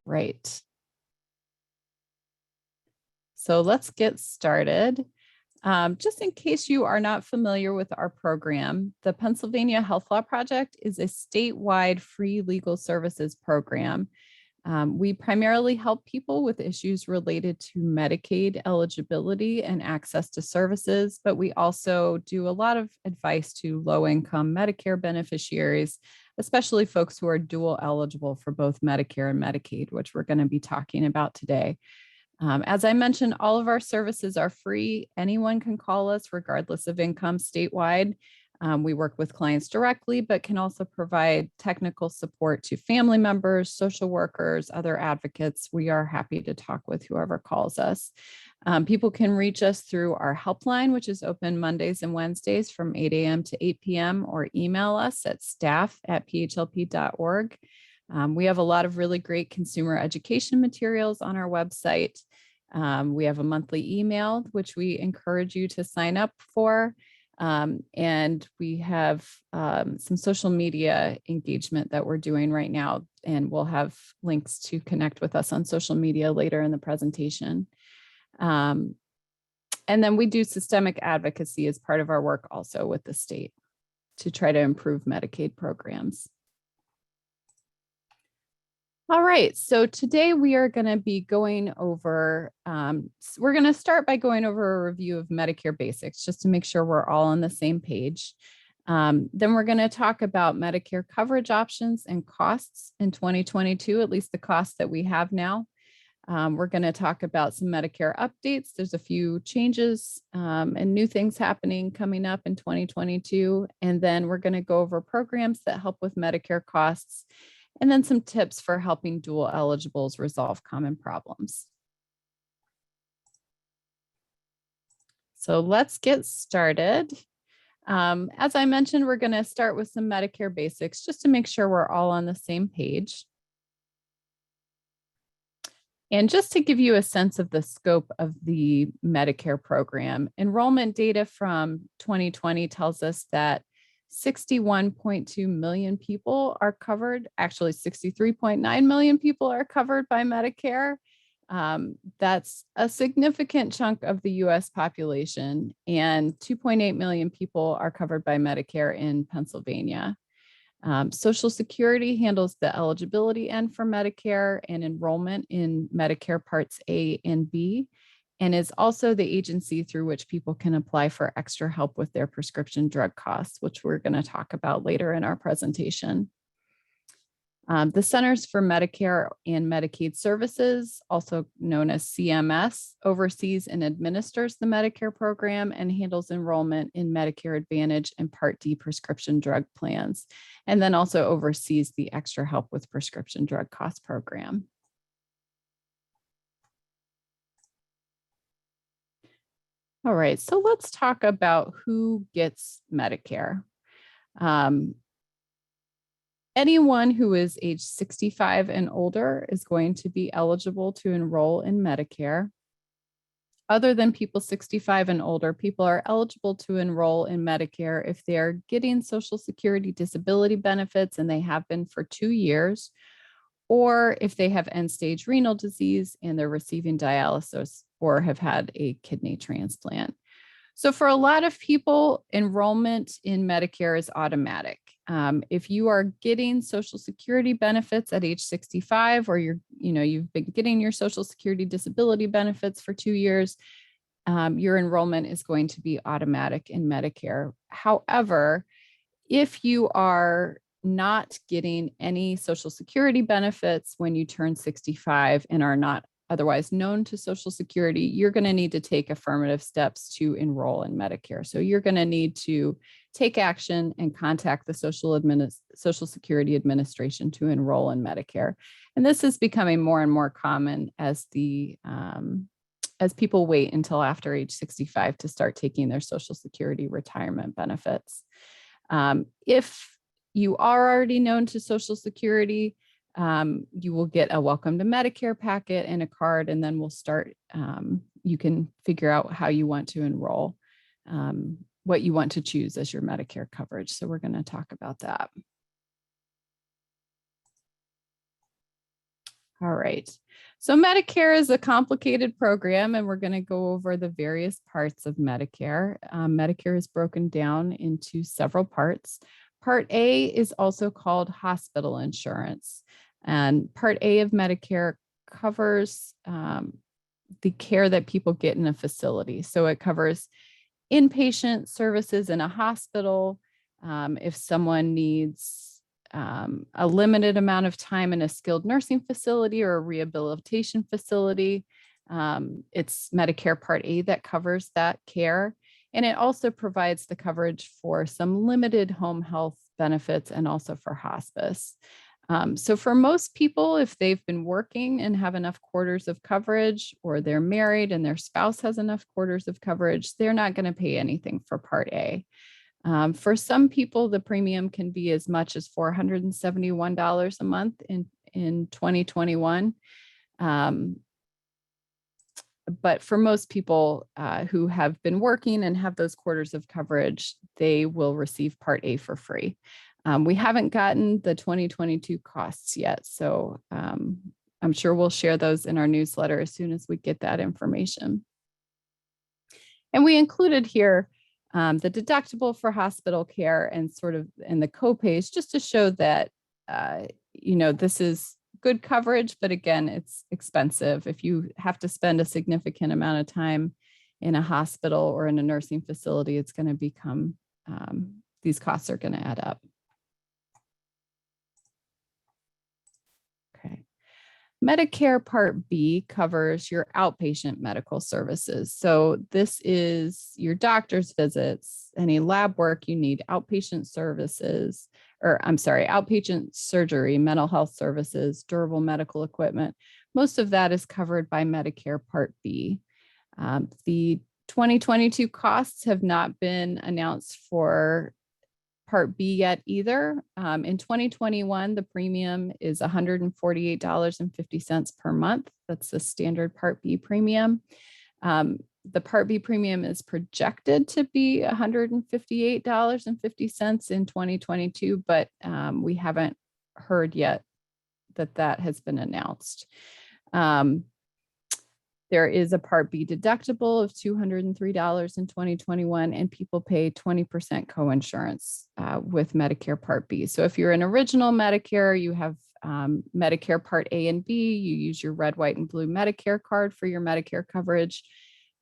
right. So let's get started. Just in case you are not familiar with our program, the Pennsylvania Health Law Project is a statewide free legal services program. We primarily help people with issues related to Medicaid eligibility and access to services, but we also do a lot of advice to low-income Medicare beneficiaries, especially folks who are dual eligible for both Medicare and Medicaid, which we're going to be talking about today. As I mentioned, all of our services are free. Anyone can call us regardless of income statewide. We work with clients directly, but can also provide technical support to family members, social workers, other advocates. We are happy to talk with whoever calls us. People can reach us through our helpline, which is open Mondays and Wednesdays from 8 a.m. to 8 p.m., or email us at staff@phlp.org. We have a lot of really great consumer education materials on our website. We have a monthly email, which we encourage you to sign up for. And we have some social media engagement that we're doing right now, and we'll have links to connect with us on social media later in the presentation. And then we do systemic advocacy as part of our work also with the state to try to improve Medicaid programs. All right, so today we are going to be going over, we're going to start by going over a review of Medicare Basics, just to make sure we're all on the same page. Then we're going to talk about Medicare coverage options and costs in 2022, at least the costs that we have now. We're going to talk about some Medicare updates. There's a few changes and new things happening coming up in 2022. And then we're going to go over programs that help with Medicare costs, and then some tips for helping dual eligibles resolve common problems. So let's get started. As I mentioned, we're going to start with some Medicare basics just to make sure we're all on the same page. And just to give you a sense of the scope of the Medicare program, enrollment data from 2020 tells us that 61.2 million people are covered. Actually, 63.9 million people are covered by Medicare. That's a significant chunk of the US population, and 2.8 million people are covered by Medicare in Pennsylvania. Social Security handles the eligibility end for Medicare and enrollment in Medicare Parts A and B, and is also the agency through which people can apply for extra help with their prescription drug costs, which we're going to talk about later in our presentation. The Centers for Medicare and Medicaid Services, also known as CMS, oversees and administers the Medicare program and handles enrollment in Medicare Advantage and Part D prescription drug plans, and then also oversees the extra help with prescription drug cost program. All right, so let's talk about who gets Medicare. Anyone who is age 65 and older is going to be eligible to enroll in Medicare. Other than people 65 and older, people are eligible to enroll in Medicare if they are getting Social Security disability benefits and they have been for 2 years, or if they have end-stage renal disease and they're receiving dialysis or have had a kidney transplant. So for a lot of people, enrollment in Medicare is automatic. If you are getting Social Security benefits at age 65, or you've been getting your Social Security disability benefits for 2 years, your enrollment is going to be automatic in Medicare. However, if you are not getting any Social Security benefits when you turn 65 and are not otherwise known to Social Security, you're going to need to take affirmative steps to enroll in Medicare. So you're going to need to take action and contact the Social Security Administration to enroll in Medicare. And this is becoming more and more common as people wait until after age 65 to start taking their Social Security retirement benefits. If you are already known to Social Security, you will get a welcome to Medicare packet and a card, and then we'll start, you can figure out how you want to enroll, what you want to choose as your Medicare coverage. So we're going to talk about that. All right. So Medicare is a complicated program, and we're going to go over the various parts of Medicare. Medicare is broken down into several parts. Part A is also called hospital insurance. And Part A of Medicare covers the care that people get in a facility. So it covers inpatient services in a hospital. If someone needs a limited amount of time in a skilled nursing facility or a rehabilitation facility, it's Medicare Part A that covers that care. And it also provides the coverage for some limited home health benefits and also for hospice. So for most people, if they've been working and have enough quarters of coverage, or they're married and their spouse has enough quarters of coverage, they're not going to pay anything for Part A. For some people, the premium can be as much as $471 a month in 2021. But for most people who have been working and have those quarters of coverage, they will receive Part A for free. We haven't gotten the 2022 costs yet, so I'm sure we'll share those in our newsletter as soon as we get that information. And we included here the deductible for hospital care and the copays, just to show that this is good coverage, but again, it's expensive. If you have to spend a significant amount of time in a hospital or in a nursing facility, it's going to become these costs are going to add up. Okay. Medicare Part B covers your outpatient medical services. So this is your doctor's visits, any lab work you need, outpatient services, outpatient surgery, mental health services, durable medical equipment. Most of that is covered by Medicare Part B. The 2022 costs have not been announced for Part B yet either. In 2021, the premium is $148.50 per month. That's the standard Part B premium. The Part B premium is projected to be $158.50 in 2022, but we haven't heard yet that has been announced. There is a Part B deductible of $203 in 2021, and people pay 20% coinsurance with Medicare Part B. So if you're an original Medicare, you have Medicare Part A and B, you use your red, white, and blue Medicare card for your Medicare coverage.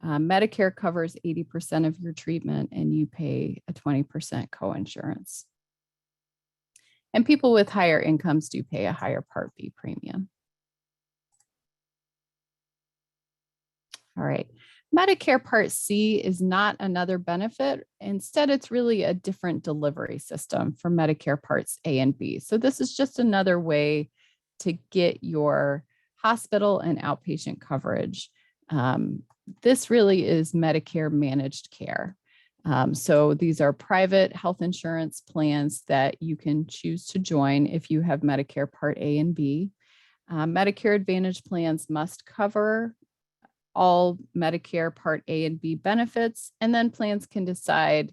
Medicare covers 80% of your treatment, and you pay a 20% coinsurance. And people with higher incomes do pay a higher Part B premium. All right. Medicare Part C is not another benefit. Instead, it's really a different delivery system for Medicare Parts A and B. So this is just another way to get your hospital and outpatient coverage. This really is Medicare managed care. So these are private health insurance plans that you can choose to join if you have Medicare Part A and B. Medicare Advantage plans must cover all Medicare Part A and B benefits, and then plans can decide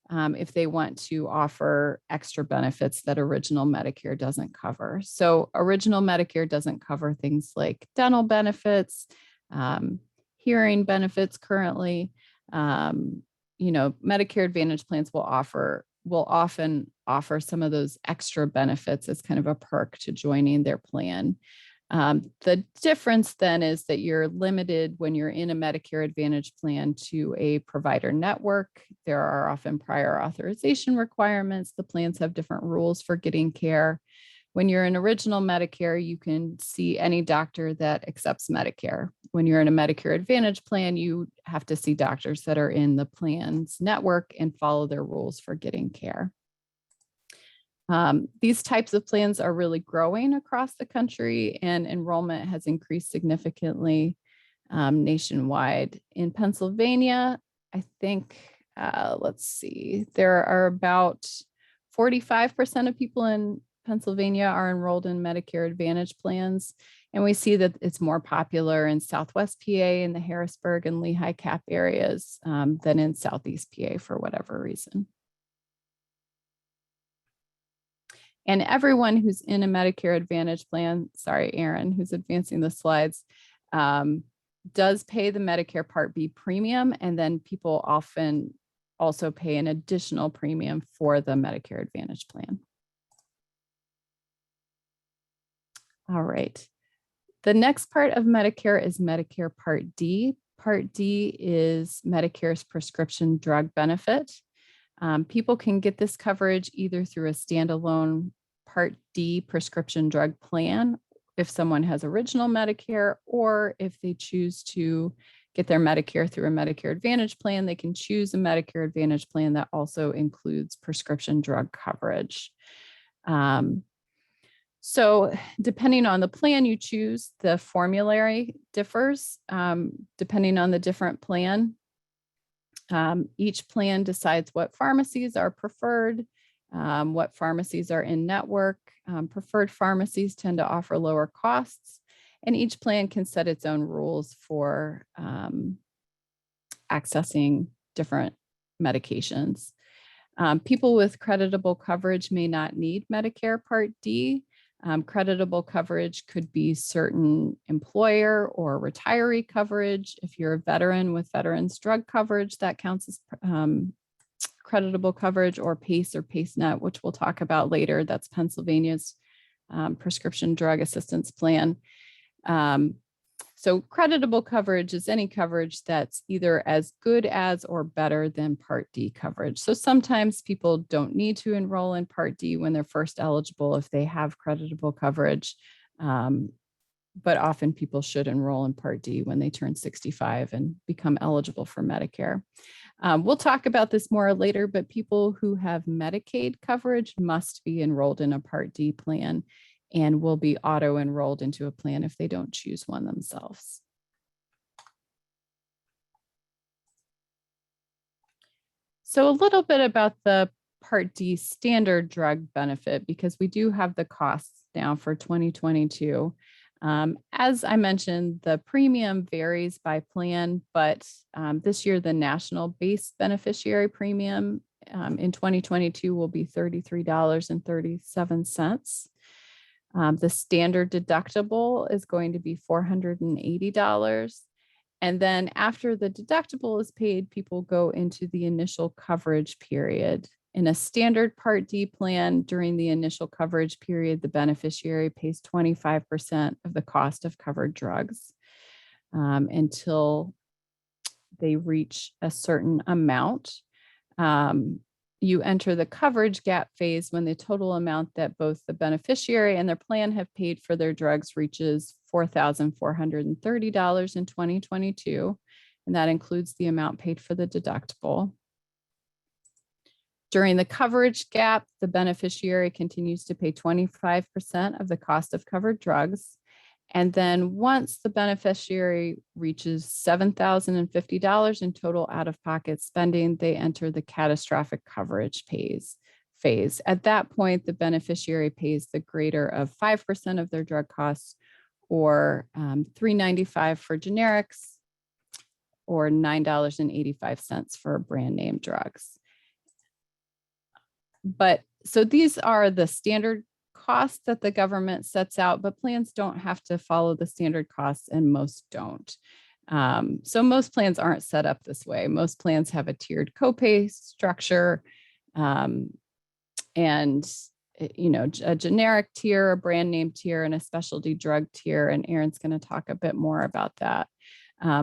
if they want to offer extra benefits that original Medicare doesn't cover. So original Medicare doesn't cover things like dental benefits, hearing benefits currently. Medicare Advantage plans will often offer some of those extra benefits as kind of a perk to joining their plan. The difference then is that you're limited when you're in a Medicare Advantage plan to a provider network. There are often prior authorization requirements. The plans have different rules for getting care. When you're in original Medicare, you can see any doctor that accepts Medicare. When you're in a Medicare Advantage plan, you have to see doctors that are in the plan's network and follow their rules for getting care. These types of plans are really growing across the country, and enrollment has increased significantly nationwide. In Pennsylvania, I think, there are about 45% of people in Pennsylvania are enrolled in Medicare Advantage plans. And we see that it's more popular in Southwest PA and the Harrisburg and Lehigh Cap areas than in Southeast PA for whatever reason. And everyone who's in a Medicare Advantage plan, sorry, Aaron, who's advancing the slides, does pay the Medicare Part B premium, and then people often also pay an additional premium for the Medicare Advantage plan. All right. The next part of Medicare is Medicare Part D. Part D is Medicare's prescription drug benefit. People can get this coverage either through a standalone Part D prescription drug plan if someone has original Medicare, or if they choose to get their Medicare through a Medicare Advantage plan, they can choose a Medicare Advantage plan that also includes prescription drug coverage. So depending on the plan you choose, the formulary differs depending on the different plan. Each plan decides what pharmacies are preferred, what pharmacies are in network. Preferred pharmacies tend to offer lower costs, and each plan can set its own rules for accessing different medications. People with creditable coverage may not need Medicare Part D. Creditable coverage could be certain employer or retiree coverage. If you're a veteran with veterans drug coverage, that counts as creditable coverage, or PACE or PACEnet, which we'll talk about later. That's Pennsylvania's prescription drug assistance plan. So creditable coverage is any coverage that's either as good as or better than Part D coverage. So sometimes people don't need to enroll in Part D when they're first eligible if they have creditable coverage, but often people should enroll in Part D when they turn 65 and become eligible for Medicare. We'll talk about this more later, but people who have Medicaid coverage must be enrolled in a Part D plan and will be auto-enrolled into a plan if they don't choose one themselves. So a little bit about the Part D standard drug benefit, because we do have the costs now for 2022. As I mentioned, the premium varies by plan, but this year the national base beneficiary premium in 2022 will be $33.37. The standard deductible is going to be $480. And then after the deductible is paid, people go into the initial coverage period. In a standard Part D plan, during the initial coverage period, the beneficiary pays 25% of the cost of covered drugs until they reach a certain amount. You enter the coverage gap phase when the total amount that both the beneficiary and their plan have paid for their drugs reaches $4,430 in 2022, and that includes the amount paid for the deductible. During the coverage gap, the beneficiary continues to pay 25% of the cost of covered drugs. And then once the beneficiary reaches $7,050 in total out-of-pocket spending, they enter the catastrophic coverage phase. At that point, the beneficiary pays the greater of 5% of their drug costs, or $3.95 for generics, or $9.85 for brand name drugs. But so these are the standard costs that the government sets out, but plans don't have to follow the standard costs, and most don't. So most plans aren't set up this way. Most plans have a tiered copay structure, and a generic tier, a brand name tier, and a specialty drug tier. And Aaron's going to talk a bit more about that.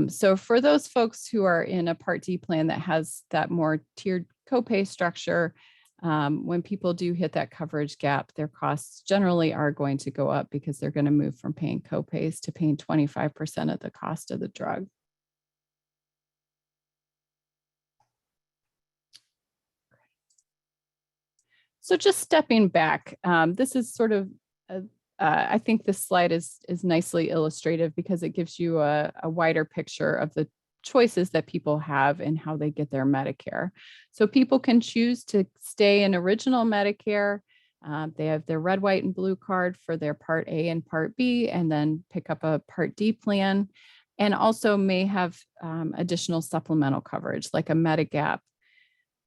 So for those folks who are in a Part D plan that has that more tiered copay structure, when people do hit that coverage gap, their costs generally are going to go up because they're going to move from paying copays to paying 25% of the cost of the drug. So just stepping back, this is sort of, I think this slide is nicely illustrative because it gives you a wider picture of the choices that people have and how they get their Medicare. So people can choose to stay in original Medicare. They have their red, white, and blue card for their Part A and Part B, and then pick up a Part D plan, and also may have additional supplemental coverage like a Medigap,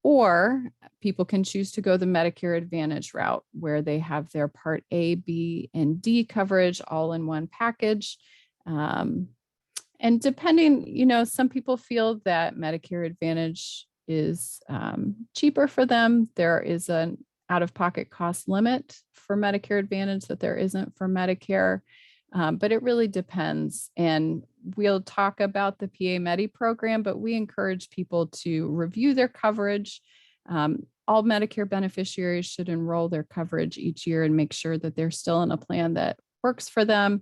Or people can choose to go the Medicare Advantage route, where they have their Part A, B, and D coverage all in one package. And depending, some people feel that Medicare Advantage is cheaper for them. There is an out-of-pocket cost limit for Medicare Advantage that there isn't for Medicare, but it really depends. And we'll talk about the PA Medi program, but we encourage people to review their coverage. All Medicare beneficiaries should enroll their coverage each year and make sure that they're still in a plan that works for them.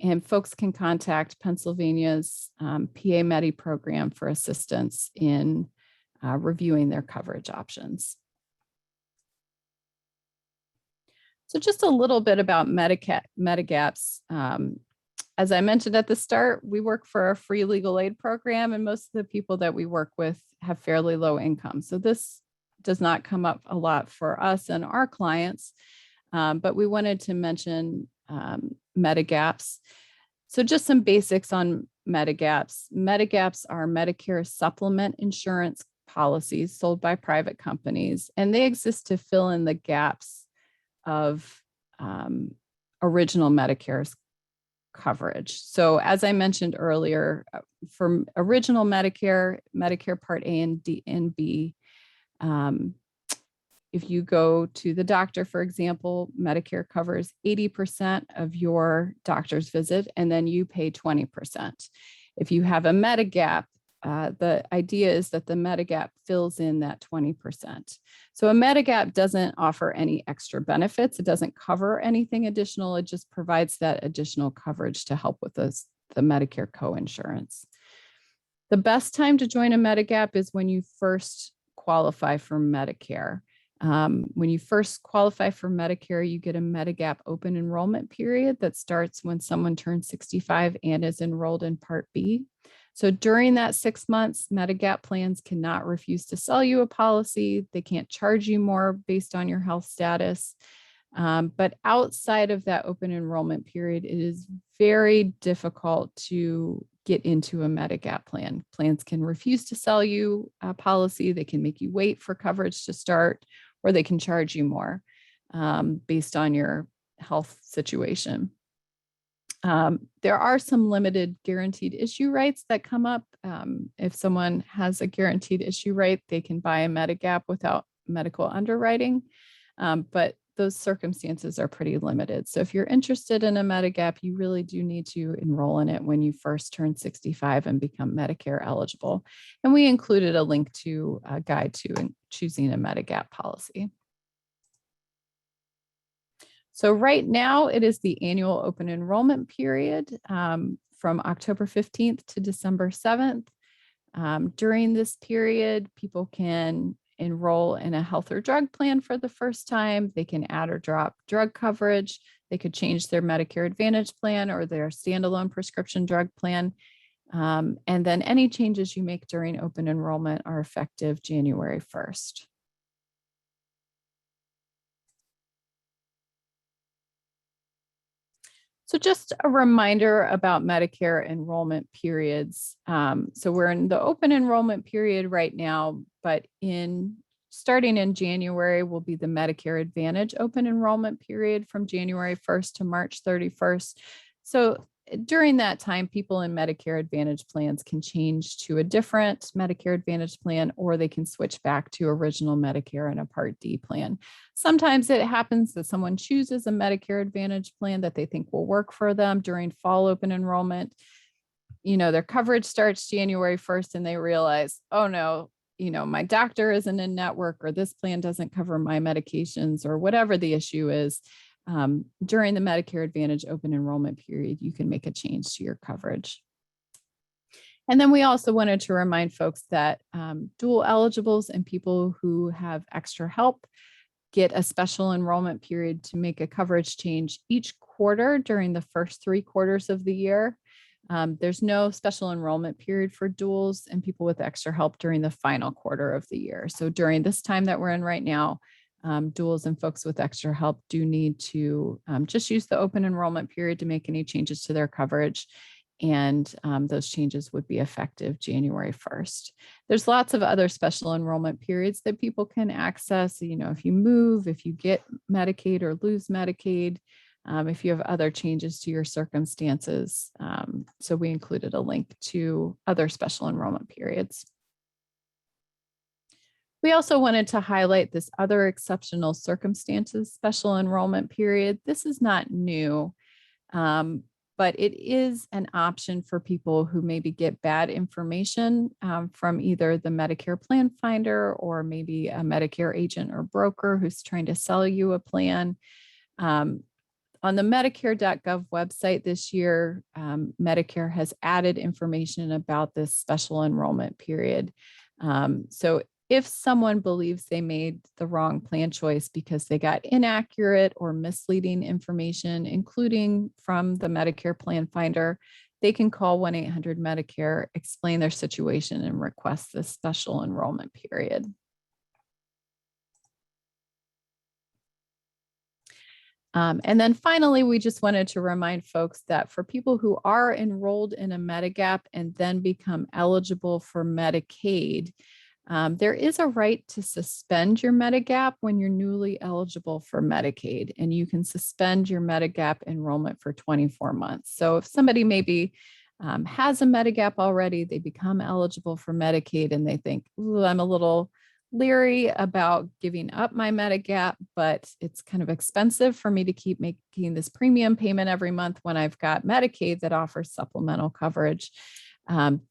And folks can contact Pennsylvania's PA Medi program for assistance in reviewing their coverage options. So just a little bit about Medigaps. As I mentioned at the start, we work for a free legal aid program, and most of the people that we work with have fairly low income. So this does not come up a lot for us and our clients, but we wanted to mention Medigaps. So just some basics on Medigaps. Medigaps are Medicare supplement insurance policies sold by private companies, and they exist to fill in the gaps of original Medicare's coverage. So as I mentioned earlier, for original Medicare, Medicare Part A and D and B, if you go to the doctor, for example, Medicare covers 80% of your doctor's visit, and then you pay 20%. If you have a Medigap, the idea is that the Medigap fills in that 20%. So a Medigap doesn't offer any extra benefits. It doesn't cover anything additional. It just provides that additional coverage to help with the Medicare coinsurance. The best time to join a Medigap is when you first qualify for Medicare. When you first qualify for Medicare, you get a Medigap open enrollment period that starts when someone turns 65 and is enrolled in Part B. So during that 6 months, Medigap plans cannot refuse to sell you a policy. They can't charge you more based on your health status. But outside of that open enrollment period, it is very difficult to get into a Medigap plan. Plans can refuse to sell you a policy. They can make you wait for coverage to start, or they can charge you more based on your health situation. There are some limited guaranteed issue rights that come up. If someone has a guaranteed issue right, they can buy a Medigap without medical underwriting, but those circumstances are pretty limited. So if you're interested in a Medigap, you really do need to enroll in it when you first turn 65 and become Medicare eligible. And we included a link to a guide to choosing a Medigap policy. So right now it is the annual open enrollment period from October 15th to December 7th. During this period, people can enroll in a health or drug plan for the first time. They can add or drop drug coverage. They could change their Medicare Advantage plan or their standalone prescription drug plan. And then any changes you make during open enrollment are effective January 1st. So just a reminder about Medicare enrollment periods. So we're in the open enrollment period right now, but starting in January will be the Medicare Advantage open enrollment period from January 1st to March 31st. So during that time, people in Medicare Advantage plans can change to a different Medicare Advantage plan, or they can switch back to original Medicare and a Part D plan. Sometimes it happens that someone chooses a Medicare Advantage plan that they think will work for them during fall open enrollment. Their coverage starts January 1st and they realize, oh no, my doctor isn't in network, or this plan doesn't cover my medications, or whatever the issue is. During the Medicare Advantage open enrollment period, you can make a change to your coverage. And then we also wanted to remind folks that dual eligibles and people who have extra help get a special enrollment period to make a coverage change each quarter during the first 3 quarters of the year. There's no special enrollment period for duals and people with extra help during the final quarter of the year. So during this time that we're in right now, duals and folks with extra help do need to just use the open enrollment period to make any changes to their coverage. and those changes would be effective January 1st. There's lots of other special enrollment periods that people can access. You know, if you move, if you get Medicaid or lose Medicaid, if you have other changes to your circumstances. So we included a link to other special enrollment periods. We also wanted to highlight this other exceptional circumstances special enrollment period. This is not new, but it is an option for people who maybe get bad information from either the Medicare plan finder or maybe a Medicare agent or broker who's trying to sell you a plan. On the Medicare.gov website this year, Medicare has added information about this special enrollment period. So if someone believes they made the wrong plan choice because they got inaccurate or misleading information, including from the Medicare plan finder, they can call 1-800-MEDICARE, explain their situation, and request this special enrollment period. And then finally, we just wanted to remind folks that for people who are enrolled in a Medigap and then become eligible for Medicaid, there is a right to suspend your Medigap when you're newly eligible for Medicaid, and you can suspend your Medigap enrollment for 24 months. So if somebody maybe has a Medigap already, they become eligible for Medicaid and they think, ooh, I'm a little leery about giving up my Medigap, but it's kind of expensive for me to keep making this premium payment every month when I've got Medicaid that offers supplemental coverage.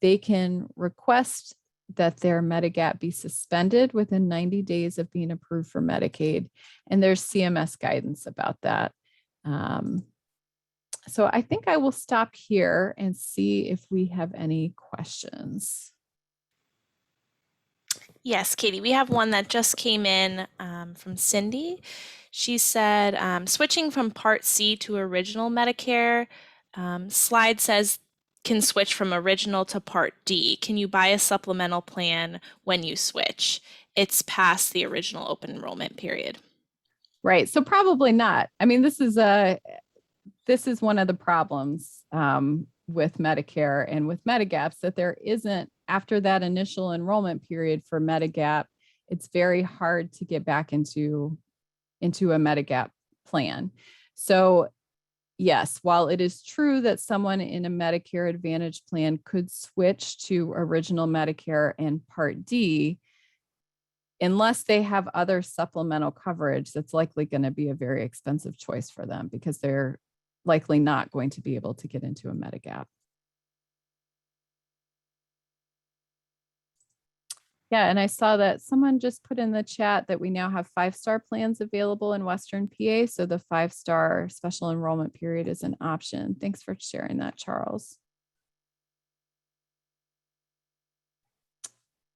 They can request that their Medigap be suspended within 90 days of being approved for Medicaid. And there's CMS guidance about that. So I think I will stop here and see if we have any questions. Yes, Katie, we have one that just came in from Cindy. She said, switching from Part C to original Medicare, slide says can switch from original to Part D. Can you buy a supplemental plan when you switch? It's past the original open enrollment period. Right. So probably not. I mean, this is one of the problems with Medicare and with Medigaps, that there isn't, after that initial enrollment period for Medigap, it's very hard to get back into a Medigap plan. So yes, while it is true that someone in a Medicare Advantage plan could switch to original Medicare and Part D, unless they have other supplemental coverage, that's likely going to be a very expensive choice for them because they're likely not going to be able to get into a Medigap. Yeah, and I saw that someone just put in the chat that we now have 5-star plans available in Western PA. So the 5-star special enrollment period is an option. Thanks for sharing that, Charles.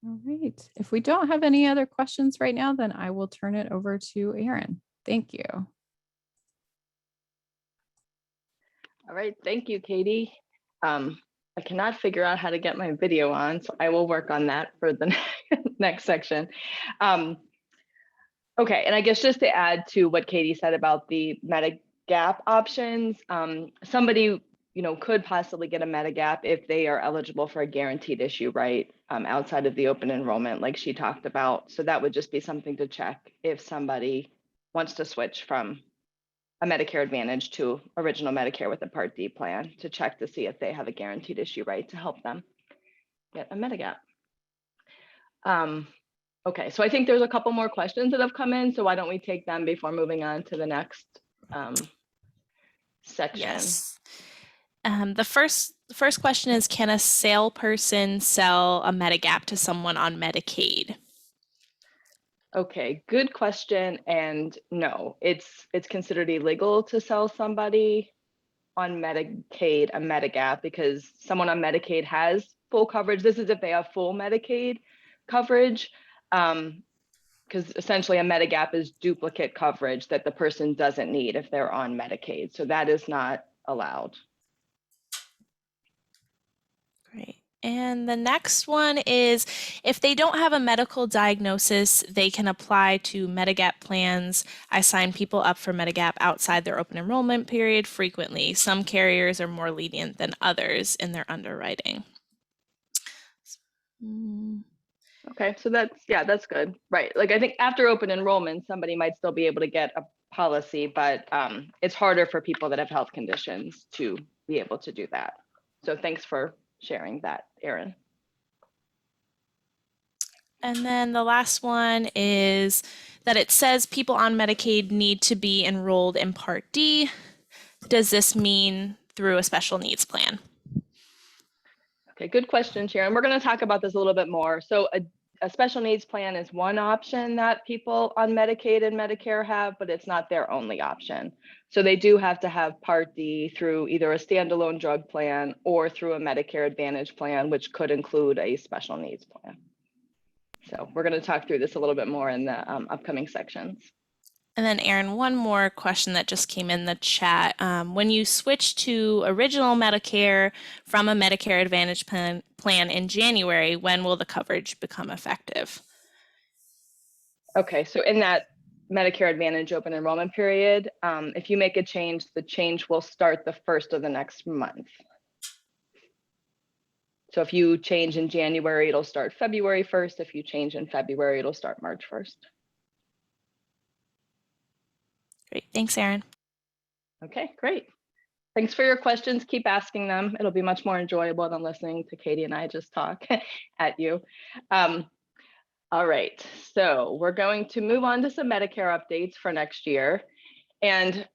All right. If we don't have any other questions right now, then I will turn it over to Erin. Thank you. All right. Thank you, Katie. I cannot figure out how to get my video on, so I will work on that for the next section. Okay, and I guess just to add to what Katie said about the Medigap options, somebody could possibly get a Medigap if they are eligible for a guaranteed issue, right, outside of the open enrollment, like she talked about. So that would just be something to check if somebody wants to switch from a Medicare Advantage to original Medicare with a Part D plan, to check to see if they have a guaranteed issue right to help them get a Medigap. Okay, so I think there's a couple more questions that have come in, so why don't we take them before moving on to the next section? Yes. The first question is, can a salesperson sell a Medigap to someone on Medicaid? Okay, good question. And no, it's considered illegal to sell somebody on Medicaid a Medigap, because someone on Medicaid has full coverage. This is if they have full Medicaid coverage, because essentially a Medigap is duplicate coverage that the person doesn't need if they're on Medicaid. So that is not allowed. Great. And the next one is if they don't have a medical diagnosis, they can apply to Medigap plans. I sign people up for Medigap outside their open enrollment period frequently. Some carriers are more lenient than others in their underwriting. Okay, so that's good. Right. Like I think after open enrollment, somebody might still be able to get a policy, but it's harder for people that have health conditions to be able to do that. So thanks for sharing that, Erin. And then the last one is that it says people on Medicaid need to be enrolled in Part D. Does this mean through a special needs plan? Okay, good question, Sharon. We're going to talk about this a little bit more. So a special needs plan is one option that people on Medicaid and Medicare have, but it's not their only option. So they do have to have Part D through either a standalone drug plan or through a Medicare Advantage plan, which could include a special needs plan. So we're going to talk through this a little bit more in the upcoming sections. And then Erin, one more question that just came in the chat. When you switch to original Medicare from a Medicare Advantage plan in January, when will the coverage become effective? Okay, so in that Medicare Advantage open enrollment period, if you make a change, the change will start the first of the next month. So if you change in January, it'll start February 1st. If you change in February, it'll start March 1st. Great, thanks, Erin. Okay, great. Thanks for your questions. Keep asking them. It'll be much more enjoyable than listening to Katie and I just talk at you. All right, so we're going to move on to some Medicare updates for next year. And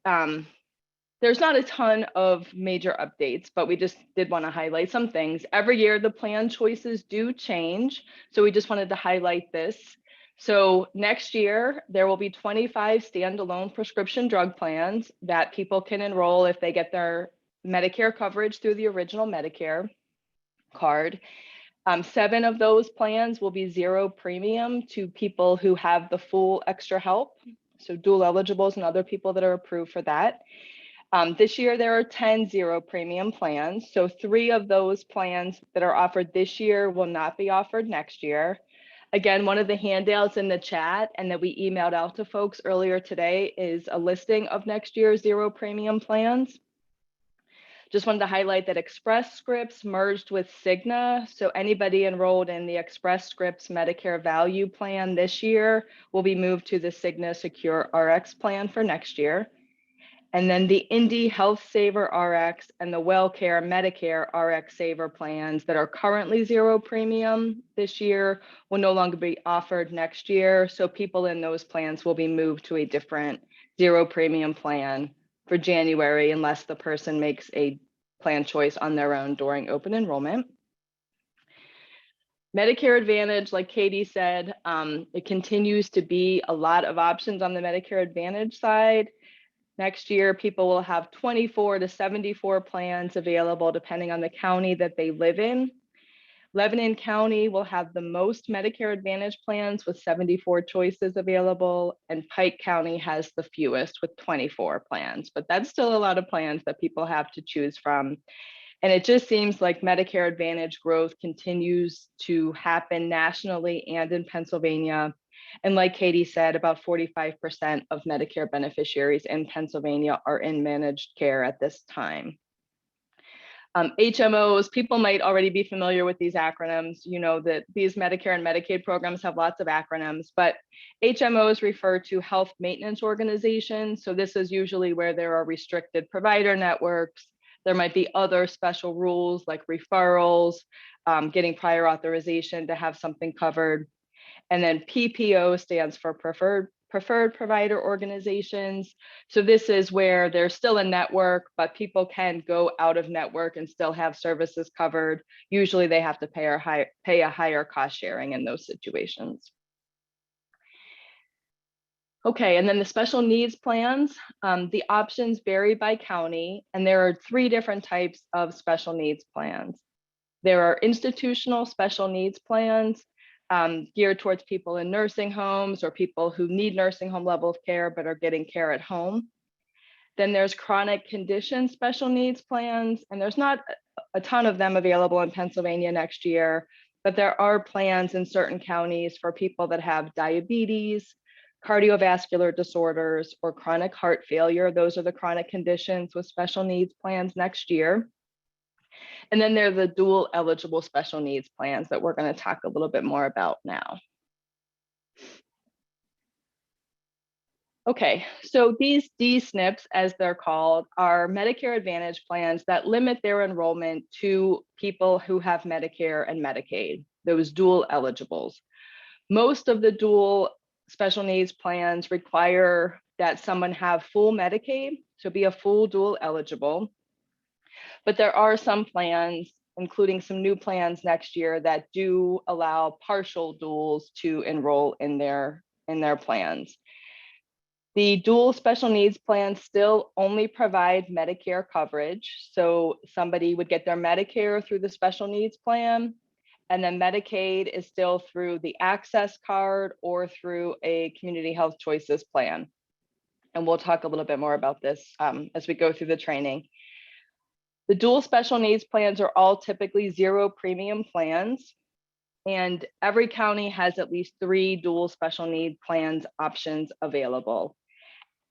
there's not a ton of major updates, but we just did want to highlight some things. Every year, the plan choices do change. So we just wanted to highlight this. So next year, there will be 25 standalone prescription drug plans that people can enroll if they get their Medicare coverage through the original Medicare card. 7 of those plans will be zero premium to people who have the full extra help. So dual eligibles and other people that are approved for that. This year, there are 10 zero premium plans. So 3 of those plans that are offered this year will not be offered next year. Again, one of the handouts in the chat and that we emailed out to folks earlier today is a listing of next year's zero premium plans. Just wanted to highlight that Express Scripts merged with Cigna. So anybody enrolled in the Express Scripts Medicare Value Plan this year will be moved to the Cigna Secure RX plan for next year. And then the Indy Health Saver RX and the WellCare Medicare RX Saver plans that are currently zero premium this year will no longer be offered next year. So people in those plans will be moved to a different zero premium plan for January unless the person makes a plan choice on their own during open enrollment. Medicare Advantage, like Katie said, it continues to be a lot of options on the Medicare Advantage side. Next year, people will have 24 to 74 plans available depending on the county that they live in. Lebanon County will have the most Medicare Advantage plans with 74 choices available, and Pike County has the fewest with 24 plans, but that's still a lot of plans that people have to choose from. And it just seems like Medicare Advantage growth continues to happen nationally and in Pennsylvania. And like Katie said, about 45% of Medicare beneficiaries in Pennsylvania are in managed care at this time. HMOs, people might already be familiar with these acronyms. You know that these Medicare and Medicaid programs have lots of acronyms, but HMOs refer to health maintenance organizations. So this is usually where there are restricted provider networks. There might be other special rules like referrals, getting prior authorization to have something covered. And then PPO stands for preferred provider organizations. So this is where there's still a network, but people can go out of network and still have services covered. Usually they have to pay a higher cost sharing in those situations. Okay, and then the special needs plans, the options vary by county, and there are 3 different types of special needs plans. There are institutional special needs plans, geared towards people in nursing homes or people who need nursing home level of care but are getting care at home. Then there's chronic condition special needs plans, and there's not a ton of them available in Pennsylvania next year, but there are plans in certain counties for people that have diabetes, cardiovascular disorders, or chronic heart failure. Those are the chronic conditions with special needs plans next year. And then there are the dual eligible special needs plans that we're going to talk a little bit more about now. Okay, so these D-SNPs, as they're called, are Medicare Advantage plans that limit their enrollment to people who have Medicare and Medicaid, those dual eligibles. Most of the dual special needs plans require that someone have full Medicaid, so be a full dual eligible. But there are some plans, including some new plans next year, that do allow partial duals to enroll in their plans. The dual special needs plans still only provide Medicare coverage. So somebody would get their Medicare through the special needs plan, and then Medicaid is still through the access card or through a community health choices plan. And we'll talk a little bit more about this as we go through the training. The dual special needs plans are all typically zero premium plans, and every county has at least 3 dual special need plans options available.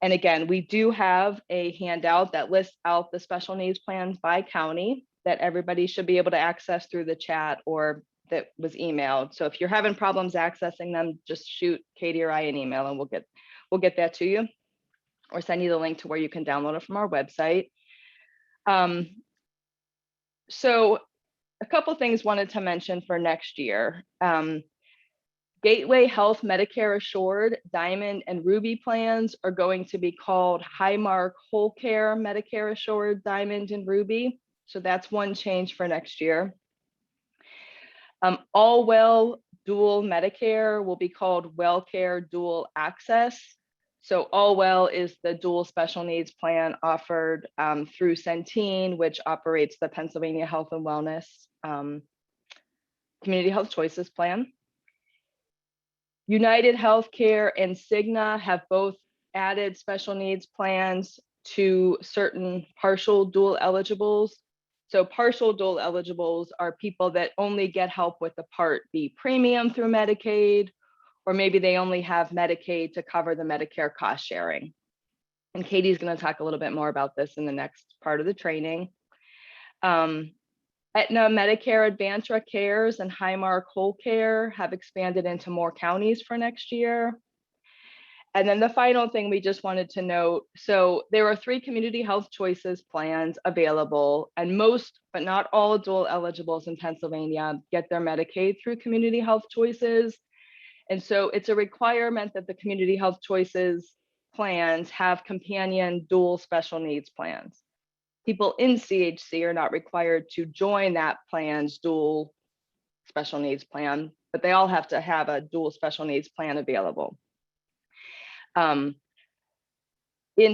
And again, we do have a handout that lists out the special needs plans by county that everybody should be able to access through the chat or that was emailed. So if you're having problems accessing them, just shoot Katie or I an email and we'll get that to you, or send you the link to where you can download it from our website. So a couple things wanted to mention for next year. Gateway Health Medicare Assured, Diamond, and Ruby plans are going to be called Highmark Whole Care Medicare Assured, Diamond, and Ruby. So that's one change for next year. All Well Dual Medicare will be called WellCare Dual Access. So All Well is the dual special needs plan offered through Centene, which operates the Pennsylvania Health and Wellness Community Health Choices plan. United Healthcare and Cigna have both added special needs plans to certain partial dual eligibles. So partial dual eligibles are people that only get help with the Part B premium through Medicaid, or maybe they only have Medicaid to cover the Medicare cost sharing. And Katie's going to talk a little bit more about this in the next part of the training. Aetna Medicare Advantage Cares and Highmark Whole Care have expanded into more counties for next year. And then the final thing we just wanted to note, so there are 3 community health choices plans available, and most, but not all dual eligibles in Pennsylvania get their Medicaid through community health choices. And so it's a requirement that the community health choices plans have companion dual special needs plans. People in CHC are not required to join that plan's dual special needs plan, but they all have to have a dual special needs plan available. In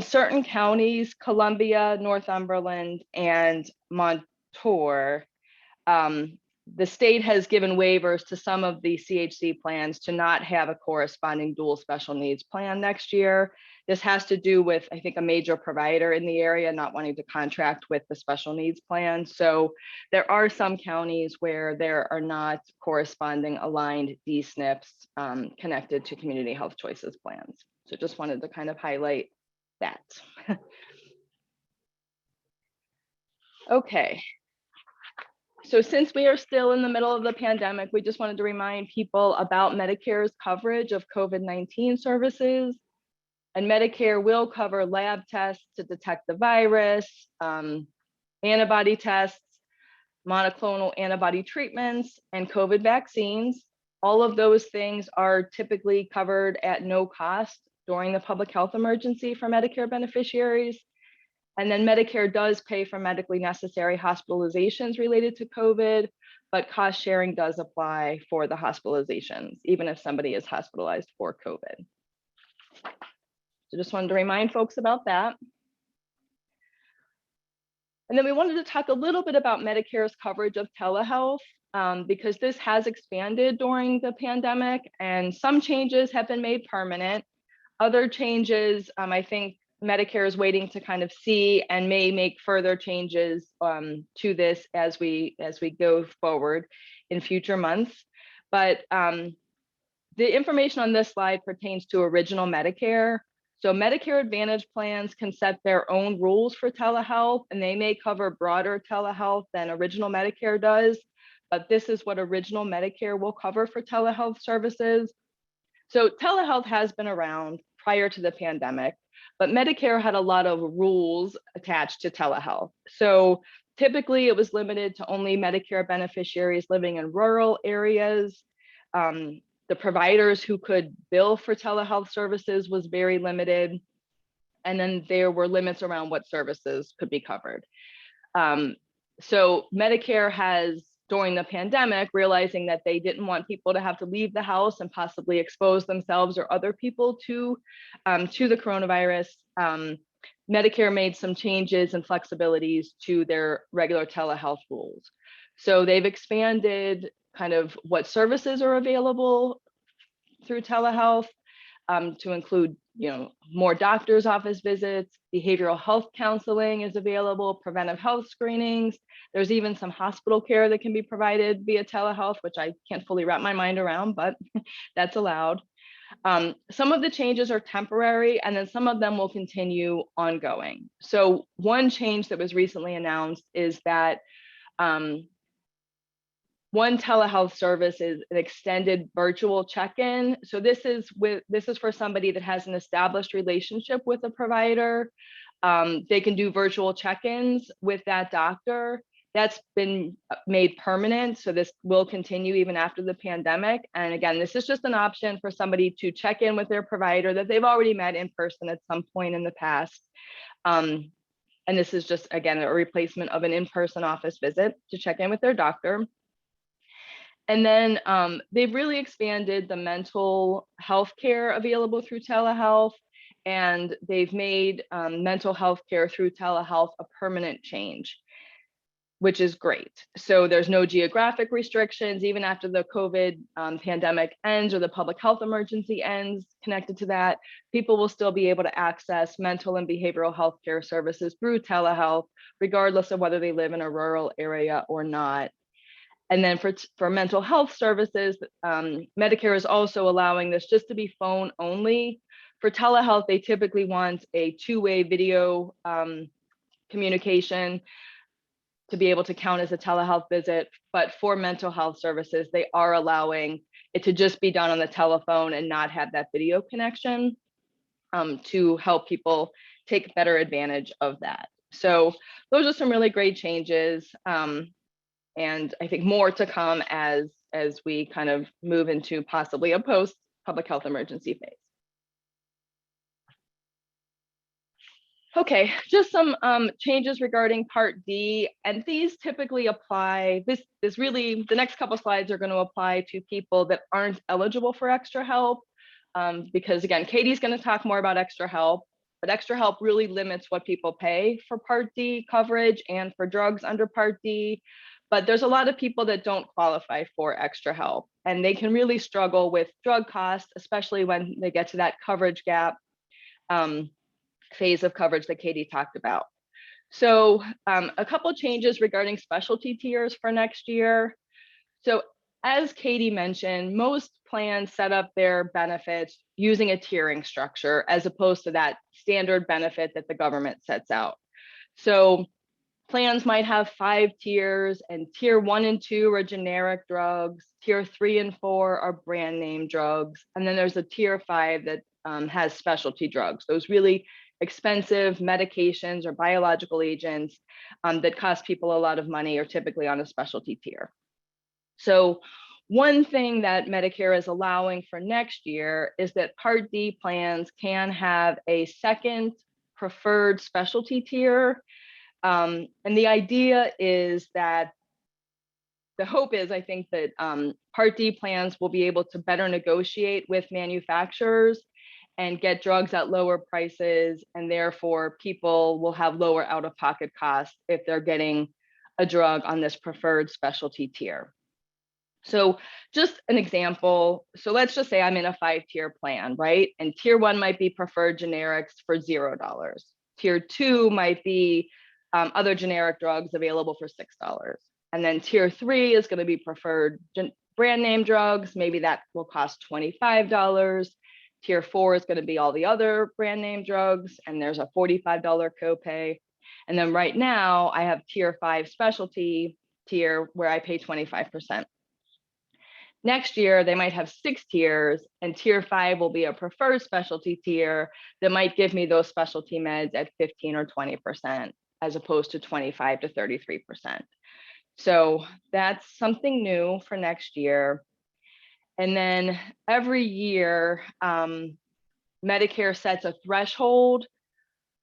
certain counties, Columbia, Northumberland, and Montour, the state has given waivers to some of the CHC plans to not have a corresponding dual special needs plan next year. This has to do with, I think, a major provider in the area not wanting to contract with the special needs plan. So there are some counties where there are not corresponding aligned D-SNPs connected to community health choices plans. So just wanted to kind of highlight that. Okay. So since we are still in the middle of the pandemic, we just wanted to remind people about Medicare's coverage of COVID-19 services. And Medicare will cover lab tests to detect the virus, antibody tests, monoclonal antibody treatments, and COVID vaccines. All of those things are typically covered at no cost during the public health emergency for Medicare beneficiaries. And then Medicare does pay for medically necessary hospitalizations related to COVID, but cost sharing does apply for the hospitalizations, even if somebody is hospitalized for COVID. So just wanted to remind folks about that. And then we wanted to talk a little bit about Medicare's coverage of telehealth, because this has expanded during the pandemic and some changes have been made permanent. Other changes, I think Medicare is waiting to kind of see and may make further changes to this as we go forward in future months. But the information on this slide pertains to original Medicare. So Medicare Advantage plans can set their own rules for telehealth, and they may cover broader telehealth than original Medicare does. But this is what original Medicare will cover for telehealth services. So telehealth has been around prior to the pandemic, but Medicare had a lot of rules attached to telehealth. So typically it was limited to only Medicare beneficiaries living in rural areas. The providers who could bill for telehealth services was very limited. And then there were limits around what services could be covered. So Medicare has, during the pandemic, realizing that they didn't want people to have to leave the house and possibly expose themselves or other people to the coronavirus, Medicare made some changes and flexibilities to their regular telehealth rules. So they've expanded kind of what services are available through telehealth to include, more doctor's office visits, behavioral health counseling is available, preventive health screenings. There's even some hospital care that can be provided via telehealth, which I can't fully wrap my mind around, but that's allowed. Some of the changes are temporary, and then some of them will continue ongoing. So one change that was recently announced is that one telehealth service is an extended virtual check-in. So this is for somebody that has an established relationship with a provider. They can do virtual check-ins with that doctor. That's been made permanent. So this will continue even after the pandemic. And again, this is just an option for somebody to check in with their provider that they've already met in person at some point in the past. And this is just, again, a replacement of an in-person office visit to check in with their doctor. And then they've really expanded the mental health care available through telehealth, and they've made mental health care through telehealth a permanent change, which is great. So there's no geographic restrictions, even after the COVID pandemic ends or the public health emergency ends connected to that, people will still be able to access mental and behavioral health care services through telehealth, regardless of whether they live in a rural area or not. And then for mental health services, Medicare is also allowing this just to be phone only. For telehealth, they typically want a two-way video communication to be able to count as a telehealth visit. But for mental health services, they are allowing it to just be done on the telephone and not have that video connection to help people take better advantage of that. So those are some really great changes. And I think more to come as we kind of move into possibly a post-public health emergency phase. Okay, just some changes regarding Part D, and these typically apply, this really, the next couple slides are going to apply to people that aren't eligible for extra help, because again, Katie's going to talk more about extra help, but extra help really limits what people pay for Part D coverage and for drugs under Part D. But there's a lot of people that don't qualify for extra help, and they can really struggle with drug costs, especially when they get to that coverage gap phase of coverage that Katie talked about. So a couple changes regarding specialty tiers for next year. So as Katie mentioned, most plans set up their benefits using a tiering structure as opposed to that standard benefit that the government sets out. So plans might have 5 tiers, and tier 1 and 2 are generic drugs, tier 3 and 4 are brand name drugs, and then there's a tier 5 that has specialty drugs, those really expensive medications or biological agents that cost people a lot of money are typically on a specialty tier. So one thing that Medicare is allowing for next year is that Part D plans can have a second preferred specialty tier. And the idea is that the hope is, I think, that Part D plans will be able to better negotiate with manufacturers and get drugs at lower prices, and therefore people will have lower out-of-pocket costs if they're getting a drug on this preferred specialty tier. So just an example. So let's just say I'm in a 5-tier plan, right? And tier 1 might be preferred generics for $0. Tier 2 might be other generic drugs available for $6. And then tier 3 is going to be preferred brand name drugs. Maybe that will cost $25. Tier 4 is going to be all the other brand name drugs, and there's a $45 copay. And then right now I have tier 5 specialty tier where I pay 25%. Next year, they might have 6 tiers, and tier 5 will be a preferred specialty tier that might give me those specialty meds at 15 or 20%, as opposed to 25 to 33%. So that's something new for next year. And then every year, Medicare sets a threshold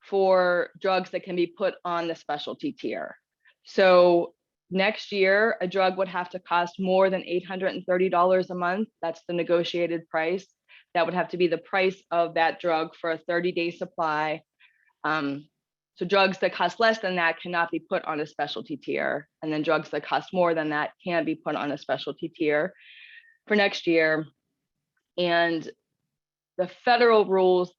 for drugs that can be put on the specialty tier. So next year, a drug would have to cost more than $830 a month. That's the negotiated price. That would have to be the price of that drug for a 30-day supply. So drugs that cost less than that cannot be put on a specialty tier. And then drugs that cost more than that can be put on a specialty tier for next year. And the federal rules,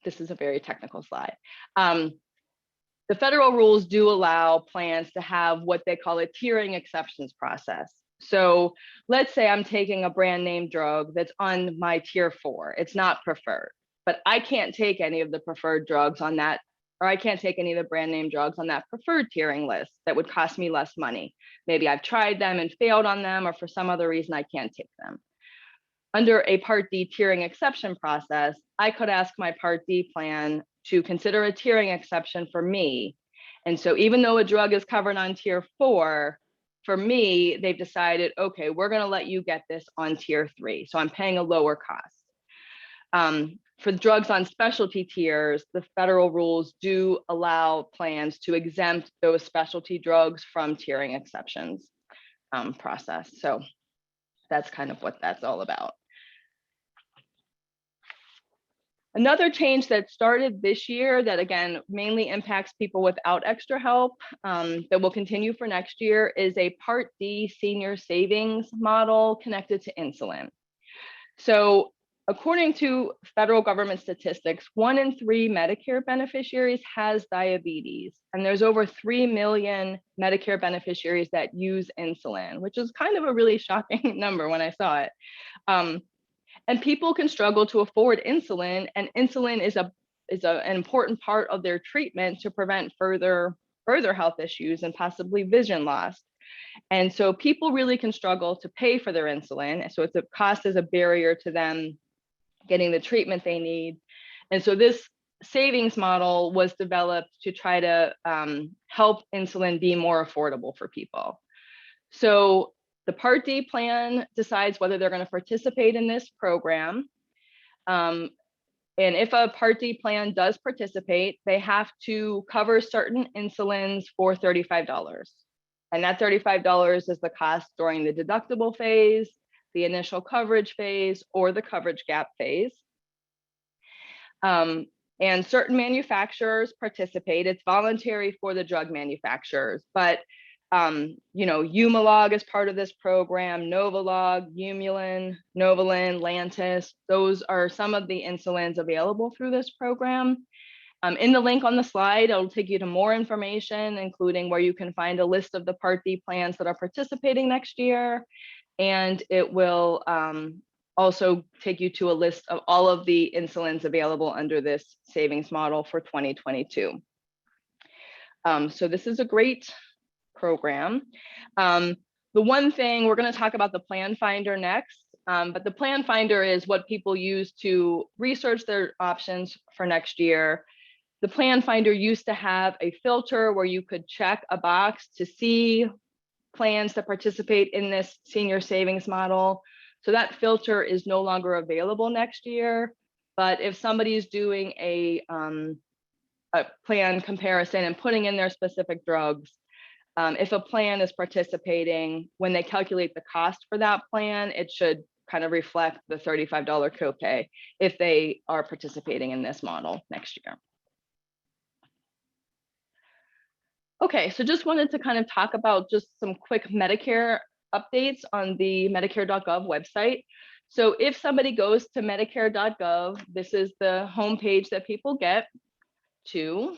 this is a very technical slide. The federal rules do allow plans to have what they call a tiering exceptions process. So let's say I'm taking a brand name drug that's on my tier 4. It's not preferred, but I can't take any of the preferred drugs on that, or I can't take any of the brand name drugs on that preferred tiering list that would cost me less money. Maybe I've tried them and failed on them, or for some other reason I can't take them. Under a Part D tiering exception process, I could ask my Part D plan to consider a tiering exception for me. And so even though a drug is covered on tier 4, for me, they've decided, okay, we're going to let you get this on tier 3. So I'm paying a lower cost. For drugs on specialty tiers, the federal rules do allow plans to exempt those specialty drugs from tiering exceptions process. So that's kind of what that's all about. Another change that started this year that, again, mainly impacts people without extra help, that will continue for next year, is a Part D senior savings model connected to insulin. So according to federal government statistics, 1 in 3 Medicare beneficiaries has diabetes, and there's over 3 million Medicare beneficiaries that use insulin, which is kind of a really shocking number when I saw it. And people can struggle to afford insulin, and insulin is an important part of their treatment to prevent further health issues and possibly vision loss. And so people really can struggle to pay for their insulin. So cost is a barrier to them getting the treatment they need. And so this savings model was developed to try to help insulin be more affordable for people. So the Part D plan decides whether they're going to participate in this program. And if a Part D plan does participate, they have to cover certain insulins for $35. And that $35 is the cost during the deductible phase, the initial coverage phase, or the coverage gap phase. And certain manufacturers participate. It's voluntary for the drug manufacturers, but Humalog is part of this program, Novolog, Humulin, Novolin, Lantus. Those are some of the insulins available through this program. In the link on the slide, it'll take you to more information, including where you can find a list of the Part D plans that are participating next year. And it will also take you to a list of all of the insulins available under this savings model for 2022. So this is a great program. The one thing, we're going to talk about the plan finder next, but the plan finder is what people use to research their options for next year. The plan finder used to have a filter where you could check a box to see plans that participate in this senior savings model. So that filter is no longer available next year. But if somebody is doing a plan comparison and putting in their specific drugs, if a plan is participating, when they calculate the cost for that plan, it should kind of reflect the $35 copay if they are participating in this model next year. Okay, so just wanted to kind of talk about just some quick Medicare updates on the Medicare.gov website. So if somebody goes to Medicare.gov, this is the homepage that people get to.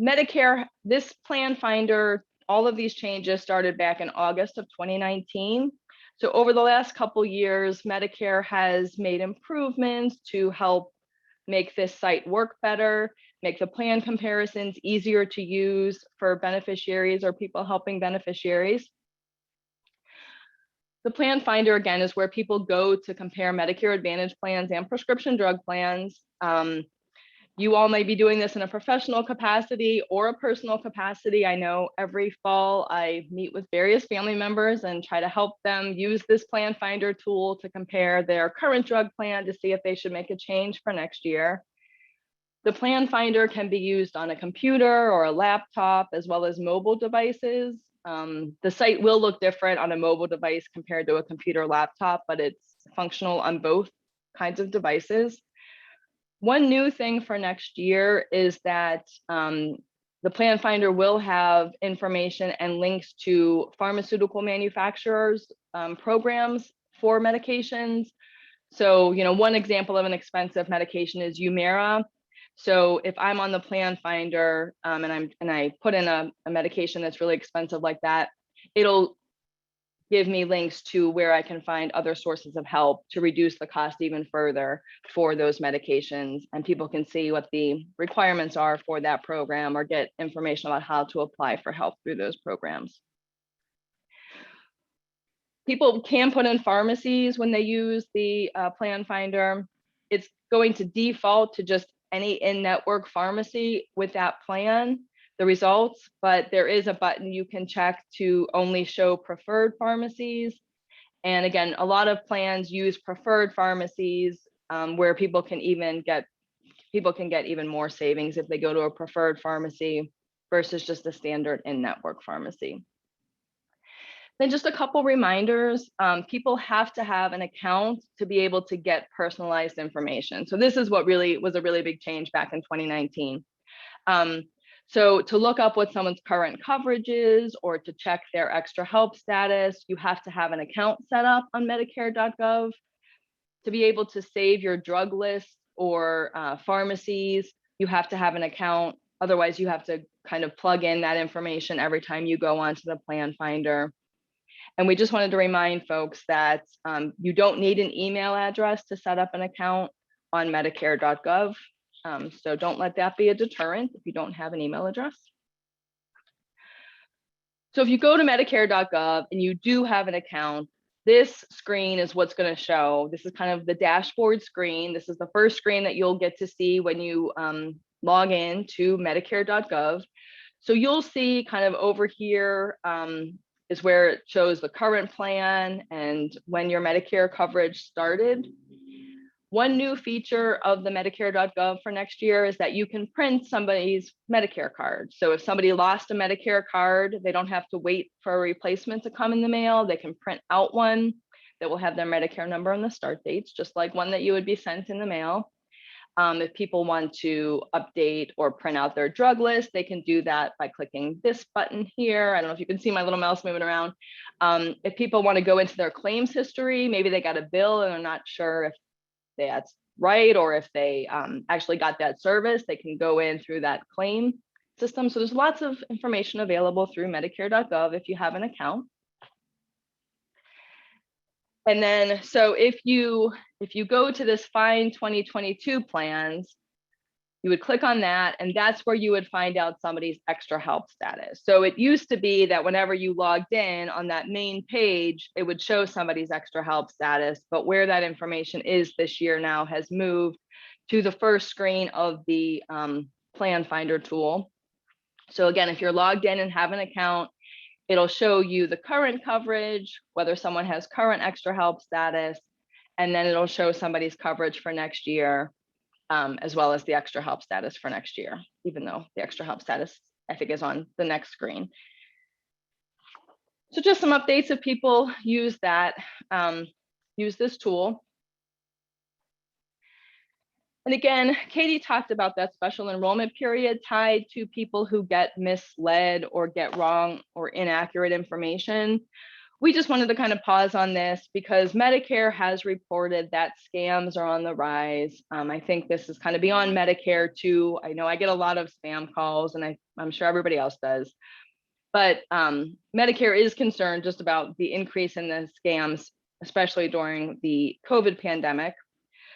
Medicare, this plan finder, all of these changes started back in August of 2019. So over the last couple years, Medicare has made improvements to help make this site work better, make the plan comparisons easier to use for beneficiaries or people helping beneficiaries. The plan finder, again, is where people go to compare Medicare Advantage plans and prescription drug plans. You all may be doing this in a professional capacity or a personal capacity. I know every fall I meet with various family members and try to help them use this plan finder tool to compare their current drug plan to see if they should make a change for next year. The plan finder can be used on a computer or a laptop, as well as mobile devices. The site will look different on a mobile device compared to a computer or laptop, but it's functional on both kinds of devices. One new thing for next year is that the plan finder will have information and links to pharmaceutical manufacturers' programs for medications. So, one example of an expensive medication is Humira. So if I'm on the plan finder and I put in a medication that's really expensive like that, it'll give me links to where I can find other sources of help to reduce the cost even further for those medications. And people can see what the requirements are for that program or get information about how to apply for help through those programs. People can put in pharmacies when they use the plan finder. It's going to default to just any in-network pharmacy with that plan, the results, but there is a button you can check to only show preferred pharmacies. And again, a lot of plans use preferred pharmacies where people can get even more savings if they go to a preferred pharmacy versus just a standard in-network pharmacy. Then just a couple reminders, people have to have an account to be able to get personalized information. So this is what really was a really big change back in 2019. So to look up what someone's current coverage is or to check their extra help status, you have to have an account set up on Medicare.gov. To be able to save your drug list or pharmacies, you have to have an account. Otherwise, you have to kind of plug in that information every time you go onto the plan finder. And we just wanted to remind folks that you don't need an email address to set up an account on Medicare.gov. So don't let that be a deterrent if you don't have an email address. So if you go to Medicare.gov and you do have an account, this screen is what's going to show. This is kind of the dashboard screen. This is the first screen that you'll get to see when you log in to Medicare.gov. So you'll see kind of over here is where it shows the current plan and when your Medicare coverage started. One new feature of the Medicare.gov for next year is that you can print somebody's Medicare card. So if somebody lost a Medicare card, they don't have to wait for a replacement to come in the mail. They can print out one that will have their Medicare number and the start dates, just like one that you would be sent in the mail. If people want to update or print out their drug list, they can do that by clicking this button here. I don't know if you can see my little mouse moving around. If people want to go into their claims history, maybe they got a bill and they're not sure if that's right or if they actually got that service, they can go in through that claim system. So there's lots of information available through Medicare.gov if you have an account. And then, so if you go to this Find 2022 plans, you would click on that, and that's where you would find out somebody's extra help status. So it used to be that whenever you logged in on that main page, it would show somebody's extra help status, but where that information is this year now has moved to the first screen of the plan finder tool. So again, if you're logged in and have an account, it'll show you the current coverage, whether someone has current extra help status, and then it'll show somebody's coverage for next year, as well as the extra help status for next year, even though the extra help status, I think, is on the next screen. So just some updates if people use that, use this tool. And again, Katie talked about that special enrollment period tied to people who get misled or get wrong or inaccurate information. We just wanted to kind of pause on this because Medicare has reported that scams are on the rise. I think this is kind of beyond Medicare too. I know I get a lot of spam calls, and I'm sure everybody else does. But Medicare is concerned just about the increase in the scams, especially during the COVID pandemic.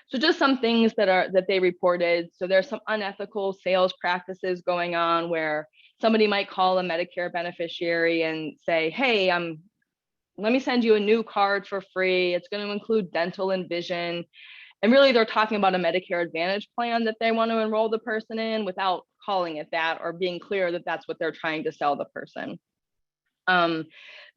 So just some things that they reported. So there's some unethical sales practices going on where somebody might call a Medicare beneficiary and say, hey, let me send you a new card for free. It's going to include dental and vision. And really they're talking about a Medicare Advantage plan that they want to enroll the person in without calling it that or being clear that that's what they're trying to sell the person.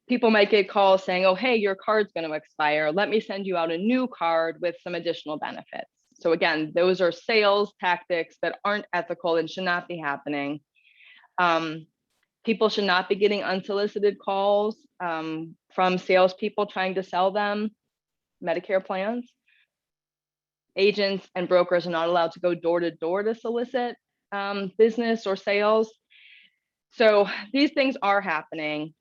People might get calls saying, oh, hey, your card's going to expire. Let me send you out a new card with some additional benefits. So again, those are sales tactics that aren't ethical and should not be happening. People should not be getting unsolicited calls from salespeople trying to sell them Medicare plans. Agents and brokers are not allowed to go door to door to solicit business or sales. So these things are happening.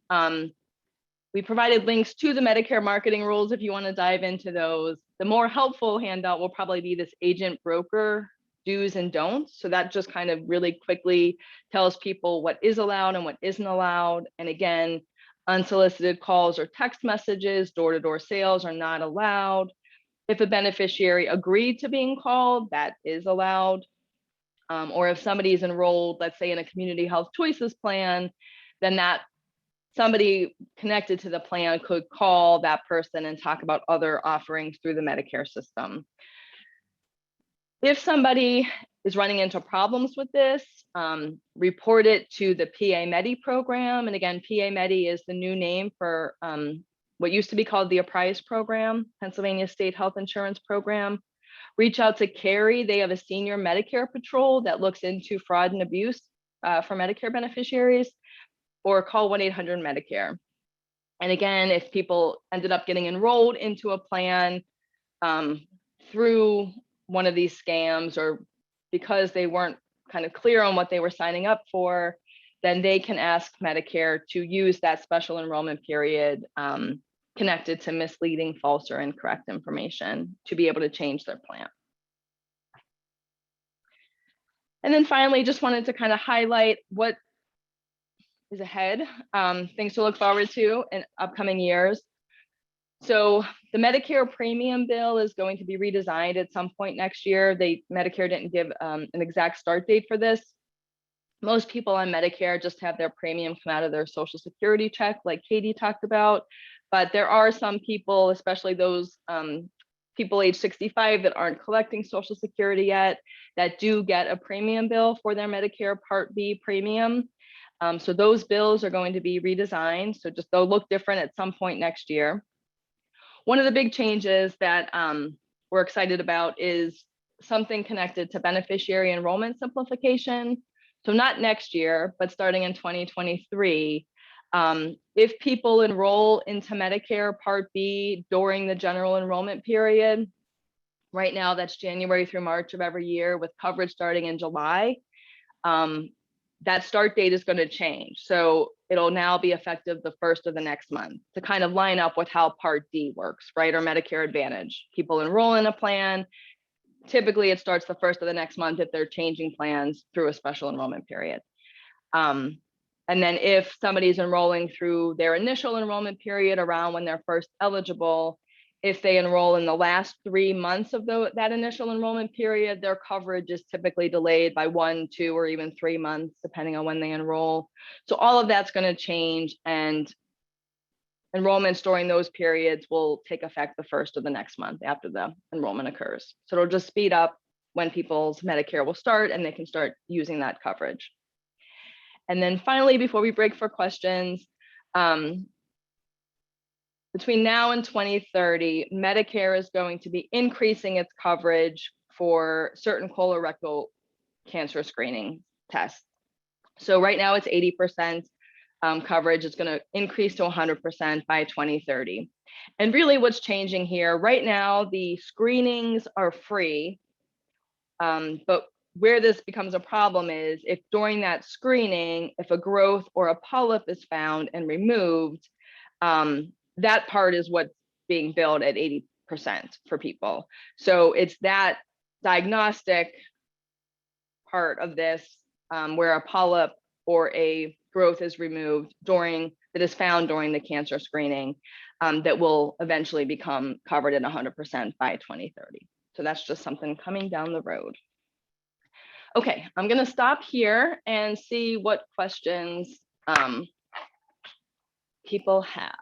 We provided links to the Medicare marketing rules if you want to dive into those. The more helpful handout will probably be this agent broker do's and don'ts. So that just kind of really quickly tells people what is allowed and what isn't allowed. And again, unsolicited calls or text messages, door-to-door sales are not allowed. If a beneficiary agreed to being called, that is allowed. Or if somebody is enrolled, let's say in a community health choices plan, then that somebody connected to the plan could call that person and talk about other offerings through the Medicare system. If somebody is running into problems with this, report it to the PA Medi program. And again, PA Medi is the new name for what used to be called the Apprise program, Pennsylvania State Health Insurance Program. Reach out to Carrie. They have a senior Medicare patrol that looks into fraud and abuse for Medicare beneficiaries, or call 1-800-Medicare. And again, if people ended up getting enrolled into a plan through one of these scams or because they weren't kind of clear on what they were signing up for, then they can ask Medicare to use that special enrollment period connected to misleading, false, or incorrect information to be able to change their plan. And then finally, just wanted to kind of highlight what is ahead, things to look forward to in upcoming years. So the Medicare premium bill is going to be redesigned at some point next year. Medicare didn't give an exact start date for this. Most people on Medicare just have their premium come out of their Social Security check, like Katie talked about. But there are some people, especially those people age 65 that aren't collecting Social Security yet, that do get a premium bill for their Medicare Part B premium. So those bills are going to be redesigned. So just they'll look different at some point next year. One of the big changes that we're excited about is something connected to beneficiary enrollment simplification. So not next year, but starting in 2023, if people enroll into Medicare Part B during the general enrollment period, right now that's January through March of every year with coverage starting in July, that start date is going to change. So it'll now be effective the first of the next month to kind of line up with how Part D works, right? Or Medicare Advantage. People enroll in a plan. Typically, it starts the first of the next month if they're changing plans through a special enrollment period. And then if somebody's enrolling through their initial enrollment period around when they're first eligible, if they enroll in the last 3 months of that initial enrollment period, their coverage is typically delayed by 1, 2, or even 3 months, depending on when they enroll. So all of that's going to change, and enrollments during those periods will take effect the first of the next month after the enrollment occurs. So it'll just speed up when people's Medicare will start and they can start using that coverage. And then finally, before we break for questions, between now and 2030, Medicare is going to be increasing its coverage for certain colorectal cancer screening tests. So right now it's 80% coverage. It's going to increase to 100% by 2030. And really what's changing here, right now, the screenings are free But where this becomes a problem is if during that screening, if a growth or a polyp is found and removed, that part is what's being billed at 80% for people. So it's that diagnostic part of this where a polyp or a growth is removed that is found during the cancer screening that will eventually become covered at 100% by 2030. So that's just something coming down the road. Okay, I'm going to stop here and see what questions people have.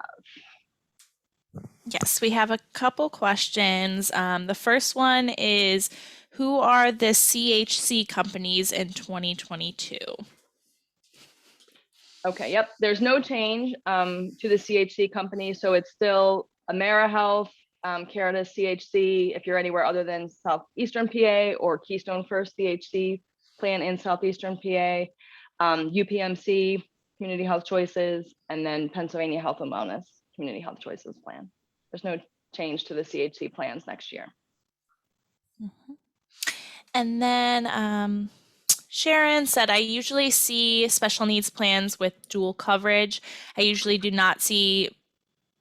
Yes, we have a couple questions. The first one is, who are the CHC companies in 2022? Okay, yep, there's no change to the CHC company. So it's still AmeriHealth, Canada CHC, if you're anywhere other than Southeastern PA, or Keystone First CHC plan in Southeastern PA, UPMC, Community Health Choices, and then Pennsylvania Health and Wellness, Community Health Choices plan. There's no change to the CHC plans next year. Mm-hmm. And then Sharon said, I usually see special needs plans with dual coverage. I usually do not see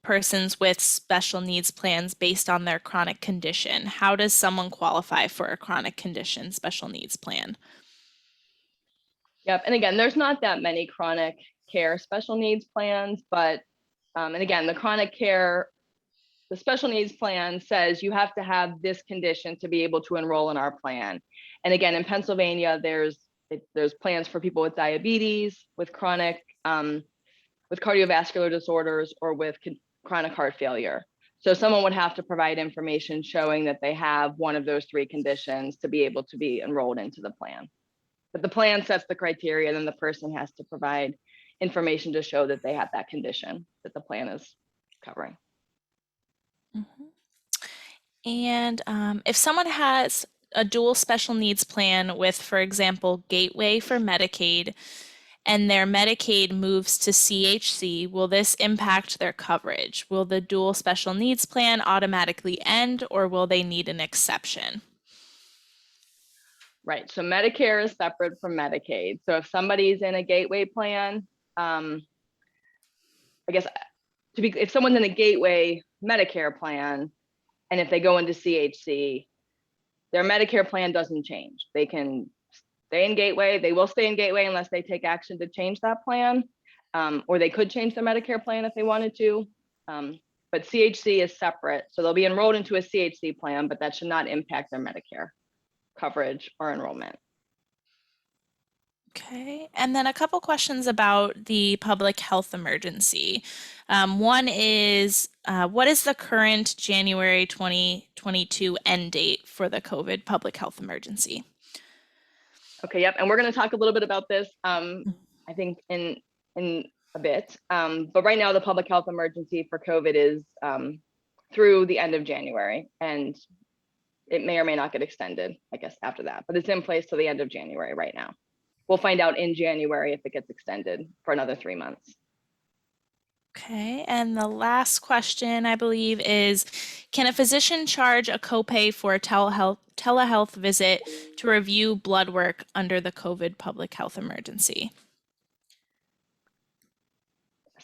persons with special needs plans based on their chronic condition. How does someone qualify for a chronic condition special needs plan? Yep, and again, there's not that many chronic care special needs plans, but, and again, the special needs plan says you have to have this condition to be able to enroll in our plan. And again, in Pennsylvania, there's plans for people with diabetes, with chronic, with cardiovascular disorders, or with chronic heart failure. So someone would have to provide information showing that they have one of those three conditions to be able to be enrolled into the plan. But the plan sets the criteria, and then the person has to provide information to show that they have that condition that the plan is covering. Mm-hmm. And if someone has a dual special needs plan with, for example, Gateway for Medicaid, and their Medicaid moves to CHC, will this impact their coverage? Will the dual special needs plan automatically end, or will they need an exception? Right, so Medicare is separate from Medicaid. So if somebody's in a Gateway plan, I guess if someone's in a Gateway Medicare plan, and if they go into CHC, their Medicare plan doesn't change. They can stay in Gateway. They will stay in Gateway unless they take action to change that plan, or they could change their Medicare plan if they wanted to. But CHC is separate. So they'll be enrolled into a CHC plan, but that should not impact their Medicare coverage or enrollment. Okay, and then a couple questions about the public health emergency. One is, what is the current January 2022 end date for the COVID public health emergency? Okay, yep, and we're going to talk a little bit about this, I think in a bit. But right now, the public health emergency for COVID is through the end of January, and it may or may not get extended, I guess, after that. But it's in place till the end of January right now. We'll find out in January if it gets extended for another 3 months. Okay, and the last question, I believe, is, can a physician charge a copay for a telehealth visit to review blood work under the COVID public health emergency?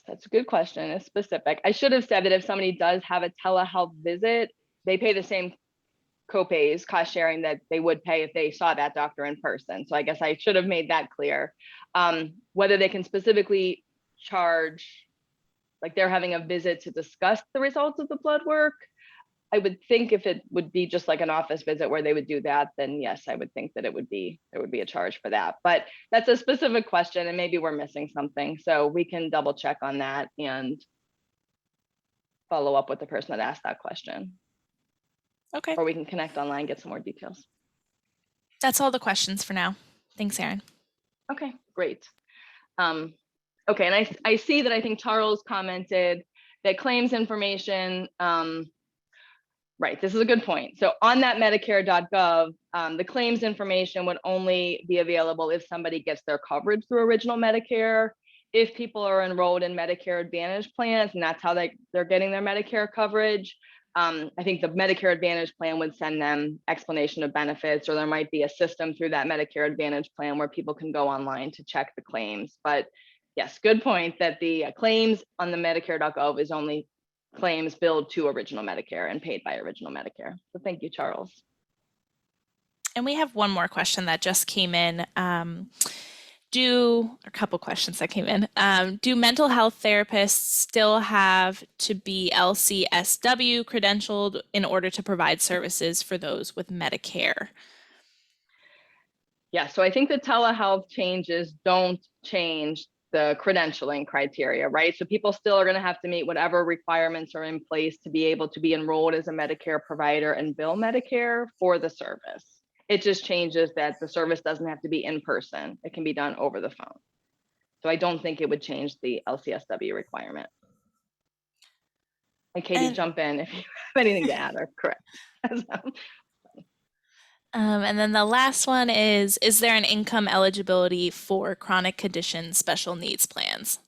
That's a good question. It's specific. I should have said that if somebody does have a telehealth visit, they pay the same copays, cost sharing, that they would pay if they saw that doctor in person. So I guess I should have made that clear. Whether they can specifically charge, like they're having a visit to discuss the results of the blood work, I would think if it would be just like an office visit where they would do that, then yes, I would think that there would be a charge for that. But that's a specific question, and maybe we're missing something. So we can double check on that and follow up with the person that asked that question. Okay. Or we can connect online, get some more details. That's all the questions for now. Thanks, Erin. Okay, great. Okay, and I see that I think Charles commented that claims information, right, this is a good point. So on that Medicare.gov, the claims information would only be available if somebody gets their coverage through original Medicare, if people are enrolled in Medicare Advantage plans, and that's how they're getting their Medicare coverage. I think the Medicare Advantage plan would send them explanation of benefits, or there might be a system through that Medicare Advantage plan where people can go online to check the claims. But yes, good point that the claims on the Medicare.gov is only claims billed to original Medicare and paid by original Medicare. So thank you, Charles. And we have one more question that just came in. A couple questions that came in. Do mental health therapists still have to be Lcsw credentialed in order to provide services for those with Medicare? Yeah, so I think the telehealth changes don't change the credentialing criteria, right? So people still are going to have to meet whatever requirements are in place to be able to be enrolled as a Medicare provider and bill Medicare for the service. It just changes that the service doesn't have to be in person. It can be done over the phone. So I don't think it would change the LCSW requirement. And Katie, jump in if you have anything to add or correct. And then the last one is there an income eligibility for chronic condition special needs plans?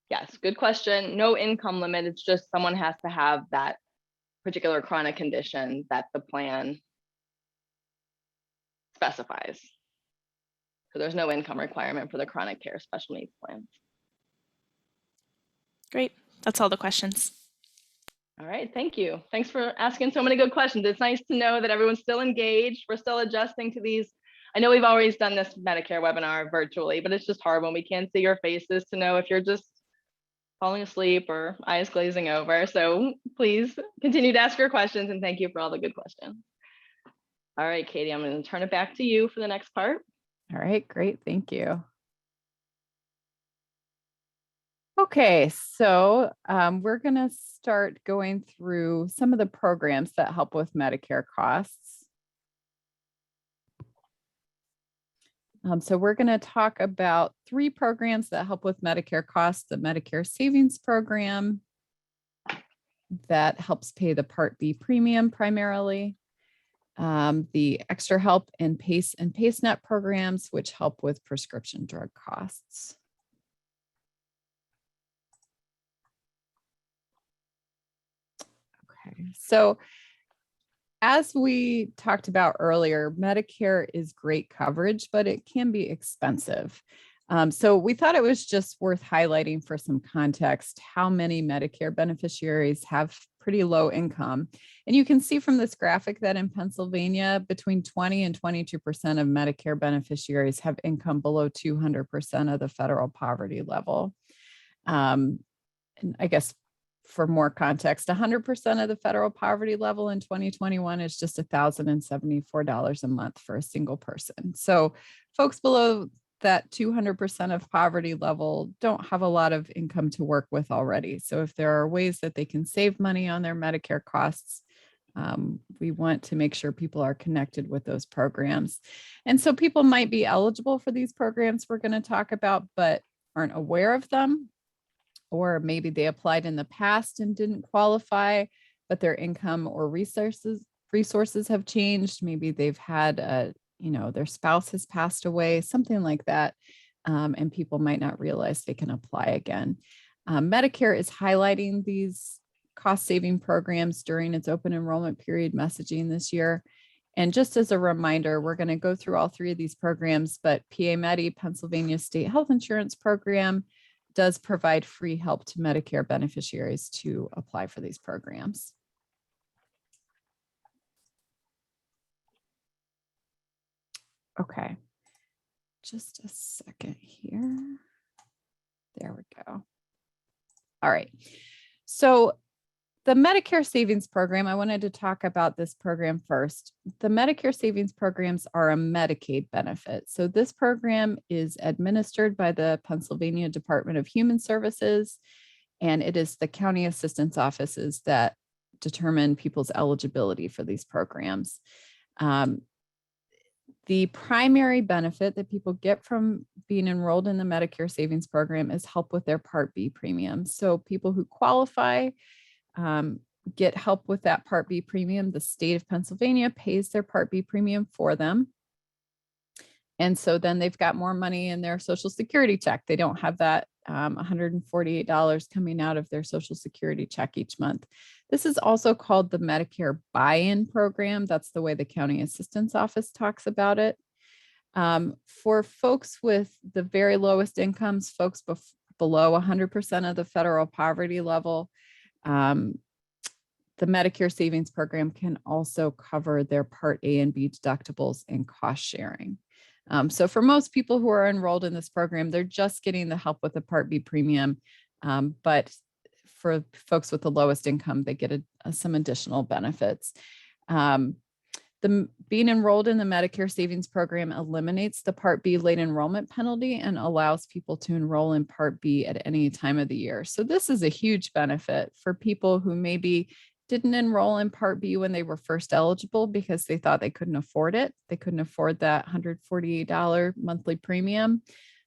Yes, good question. No income limit. It's just someone has to have that particular chronic condition that the plan specifies. So there's no income requirement for the chronic care special needs plans. Great. That's all the questions. All right, thank you. Thanks for asking so many good questions. It's nice to know that everyone's still engaged. We're still adjusting to these. I know we've always done this Medicare webinar virtually, but it's just hard when we can't see your faces to know if you're just falling asleep or eyes glazing over. So please continue to ask your questions, and thank you for all the good questions. All right, Katie, I'm going to turn it back to you for the next part. All right, great. Thank you. Okay, so we're going to start going through some of the programs that help with Medicare costs. So we're going to talk about 3 programs that help with Medicare costs: the Medicare Savings program that helps pay the Part B premium primarily, the Extra Help and PACE and PACEnet programs, which help with prescription drug costs. Okay, so as we talked about earlier, Medicare is great coverage, but it can be expensive. So we thought it was just worth highlighting for some context how many Medicare beneficiaries have pretty low income. And you can see from this graphic that in Pennsylvania, between 20 and 22% of Medicare beneficiaries have income below 200% of the federal poverty level. And I guess for more context, 100% of the federal poverty level in 2021 is just $1,074 a month for a single person. So folks below that 200% of poverty level don't have a lot of income to work with already. So if there are ways that they can save money on their Medicare costs, we want to make sure people are connected with those programs. And so people might be eligible for these programs we're going to talk about, but aren't aware of them. Or maybe they applied in the past and didn't qualify, but their income or resources have changed. Maybe they've had their spouse has passed away, something like that. And people might not realize they can apply again. Medicare is highlighting these cost saving programs during its open enrollment period messaging this year. And just as a reminder, we're going to go through all 3 of these programs, but PA Medi, Pennsylvania State Health Insurance Program, does provide free help to Medicare beneficiaries to apply for these programs. Okay, just a second here. There we go. All right, so the Medicare Savings Program, I wanted to talk about this program first. The Medicare Savings Programs are a Medicaid benefit. So this program is administered by the Pennsylvania Department of Human Services, and it is the county assistance offices that determine people's eligibility for these programs. The primary benefit that people get from being enrolled in the Medicare Savings Program is help with their Part B premiums. So people who qualify get help with that Part B premium. The state of Pennsylvania pays their Part B premium for them. And so then they've got more money in their Social Security check. They don't have that $148 coming out of their Social Security check each month. This is also called the Medicare buy-in program. That's the way the County Assistance Office talks about it. For folks with the very lowest incomes, folks below 100% of the federal poverty level, the Medicare Savings Program can also cover their Part A and B deductibles and cost sharing. So for most people who are enrolled in this program, they're just getting the help with the Part B premium. But for folks with the lowest income, they get some additional benefits. Being enrolled in the Medicare Savings Program eliminates the Part B late enrollment penalty and allows people to enroll in Part B at any time of the year. So this is a huge benefit for people who maybe didn't enroll in Part B when they were first eligible because they thought they couldn't afford it. They couldn't afford that $148 monthly premium.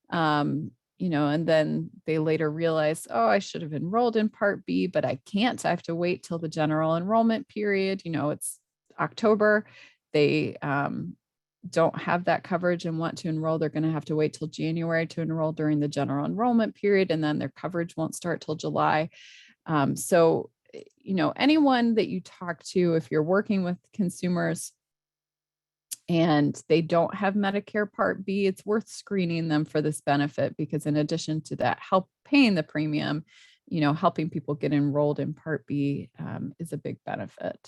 And then they later realized, oh, I should have enrolled in Part B, but I can't. I have to wait till the general enrollment period. It's October. They don't have that coverage and want to enroll. They're going to have to wait till January to enroll during the general enrollment period, and then their coverage won't start till July. So anyone that you talk to, if you're working with consumers and they don't have Medicare Part B, it's worth screening them for this benefit, because in addition to that, help paying the premium, helping people get enrolled in Part B is a big benefit.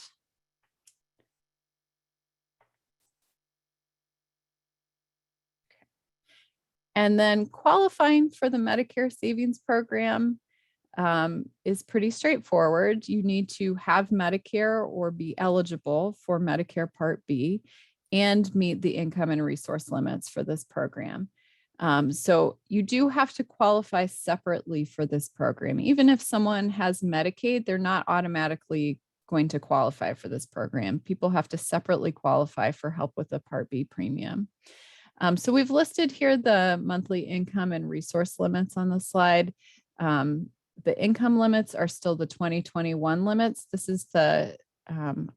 And then qualifying for the Medicare Savings Program is pretty straightforward. You need to have Medicare or be eligible for Medicare Part B and meet the income and resource limits for this program. So you do have to qualify separately for this program. Even if someone has Medicaid, they're not automatically going to qualify for this program. People have to separately qualify for help with the Part B premium. So we've listed here the monthly income and resource limits on the slide. The income limits are still the 2021 limits. This is the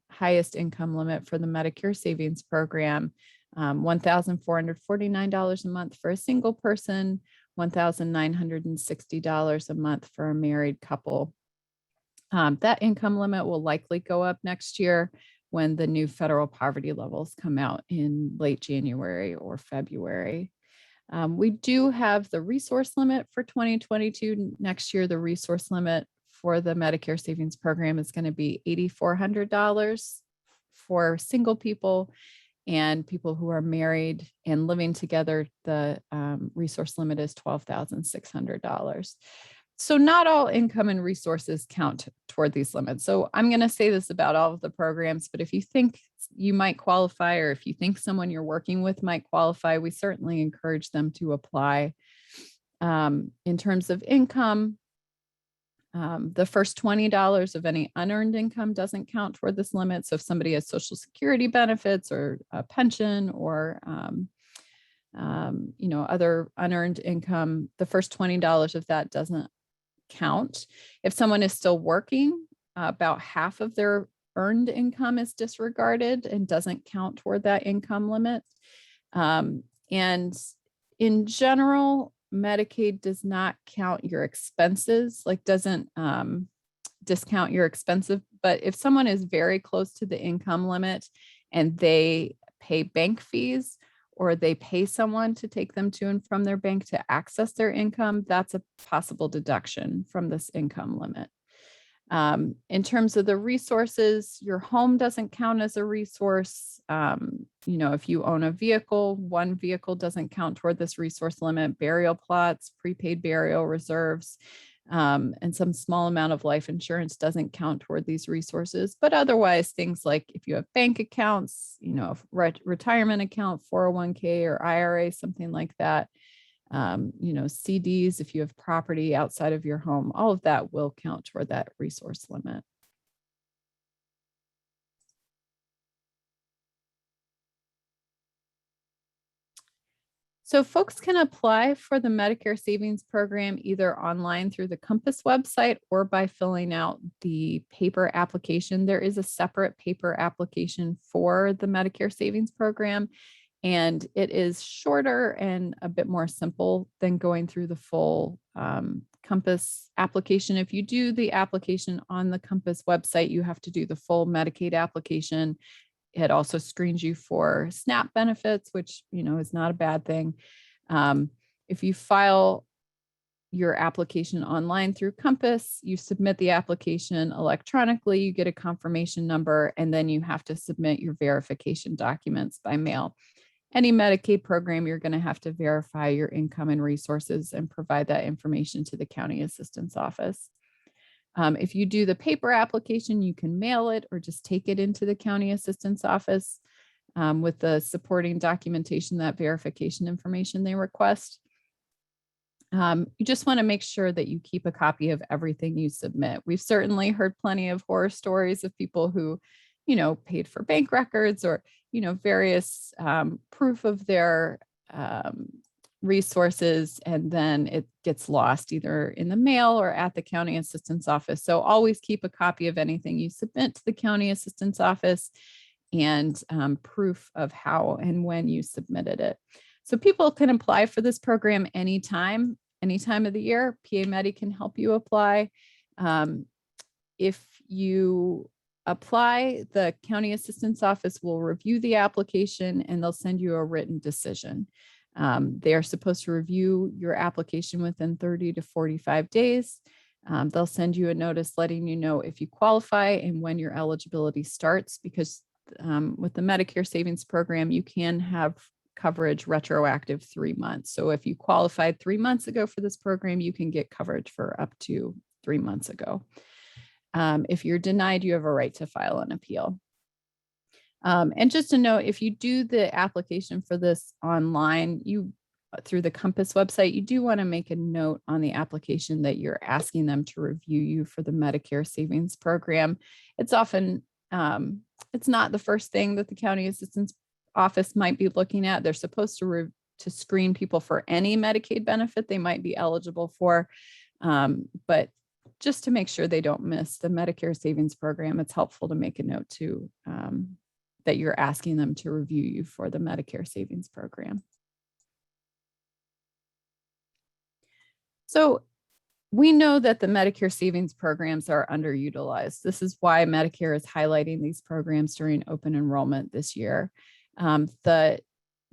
highest income limit for the Medicare Savings Program, $1,449 a month for a single person, $1,960 a month for a married couple. That income limit will likely go up next year when the new federal poverty levels come out in late January or February. We do have the resource limit for 2022. Next year, the resource limit for the Medicare Savings Program is going to be $8,400 for single people, and people who are married and living together, the resource limit is $12,600. So not all income and resources count toward these limits. So I'm going to say this about all of the programs, but if you think you might qualify, or if you think someone you're working with might qualify, we certainly encourage them to apply. In terms of income, the first $20 of any unearned income doesn't count toward this limit. So if somebody has Social Security benefits or a pension or other unearned income, the first $20 of that doesn't count. If someone is still working, about half of their earned income is disregarded and doesn't count toward that income limit. And in general, Medicaid does not count your expenses, doesn't discount your expenses. But if someone is very close to the income limit and they pay bank fees, or they pay someone to take them to and from their bank to access their income, that's a possible deduction from this income limit. In terms of the resources, your home doesn't count as a resource. If you own a vehicle, one vehicle doesn't count toward this resource limit. Burial plots, prepaid burial reserves, and some small amount of life insurance doesn't count toward these resources. But otherwise, things like if you have bank accounts, retirement account, 401k or IRA, something like that, CDs, if you have property outside of your home, all of that will count toward that resource limit. So folks can apply for the Medicare Savings Program either online through the Compass website or by filling out the paper application. There is a separate paper application for the Medicare Savings Program, And it is shorter and a bit more simple than going through the full Compass application. If you do the application on the Compass website, you have to do the full Medicaid application. It also screens you for SNAP benefits, which, is not a bad thing. If you file your application online through Compass, you submit the application electronically, you get a confirmation number, and then you have to submit your verification documents by mail. Any Medicaid program, you're going to have to verify your income and resources and provide that information to the county assistance office. If you do the paper application, you can mail it or just take it into the county assistance office with the supporting documentation, that verification information they request. You just want to make sure that you keep a copy of everything you submit. We've certainly heard plenty of horror stories of people who, paid for bank records or, various proof of their resources, and then it gets lost either in the mail or at the county assistance office. So always keep a copy of anything you submit to the county assistance office and proof of how and when you submitted it. So people can apply for this program any time of the year. PA Medi can help you apply. If you apply, the county assistance office will review the application and they'll send you a written decision. They are supposed to review your application within 30 to 45 days. They'll send you a notice letting you know if you qualify and when your eligibility starts, because with the Medicare Savings Program, you can have coverage retroactive 3 months. So if you qualified 3 months ago for this program, you can get coverage for up to 3 months ago. If you're denied, you have a right to file an appeal. And just to note, if you do the application for this online, through the Compass website, you do want to make a note on the application that you're asking them to review you for the Medicare Savings Program. It's often, it's not the first thing that the county assistance office might be looking at. They're supposed to screen people for any Medicaid benefit they might be eligible for. But just to make sure they don't miss the Medicare Savings Program, it's helpful to make a note to that you're asking them to review you for the Medicare Savings Program. So we know that the Medicare Savings Programs are underutilized. This is why Medicare is highlighting these programs during open enrollment this year. The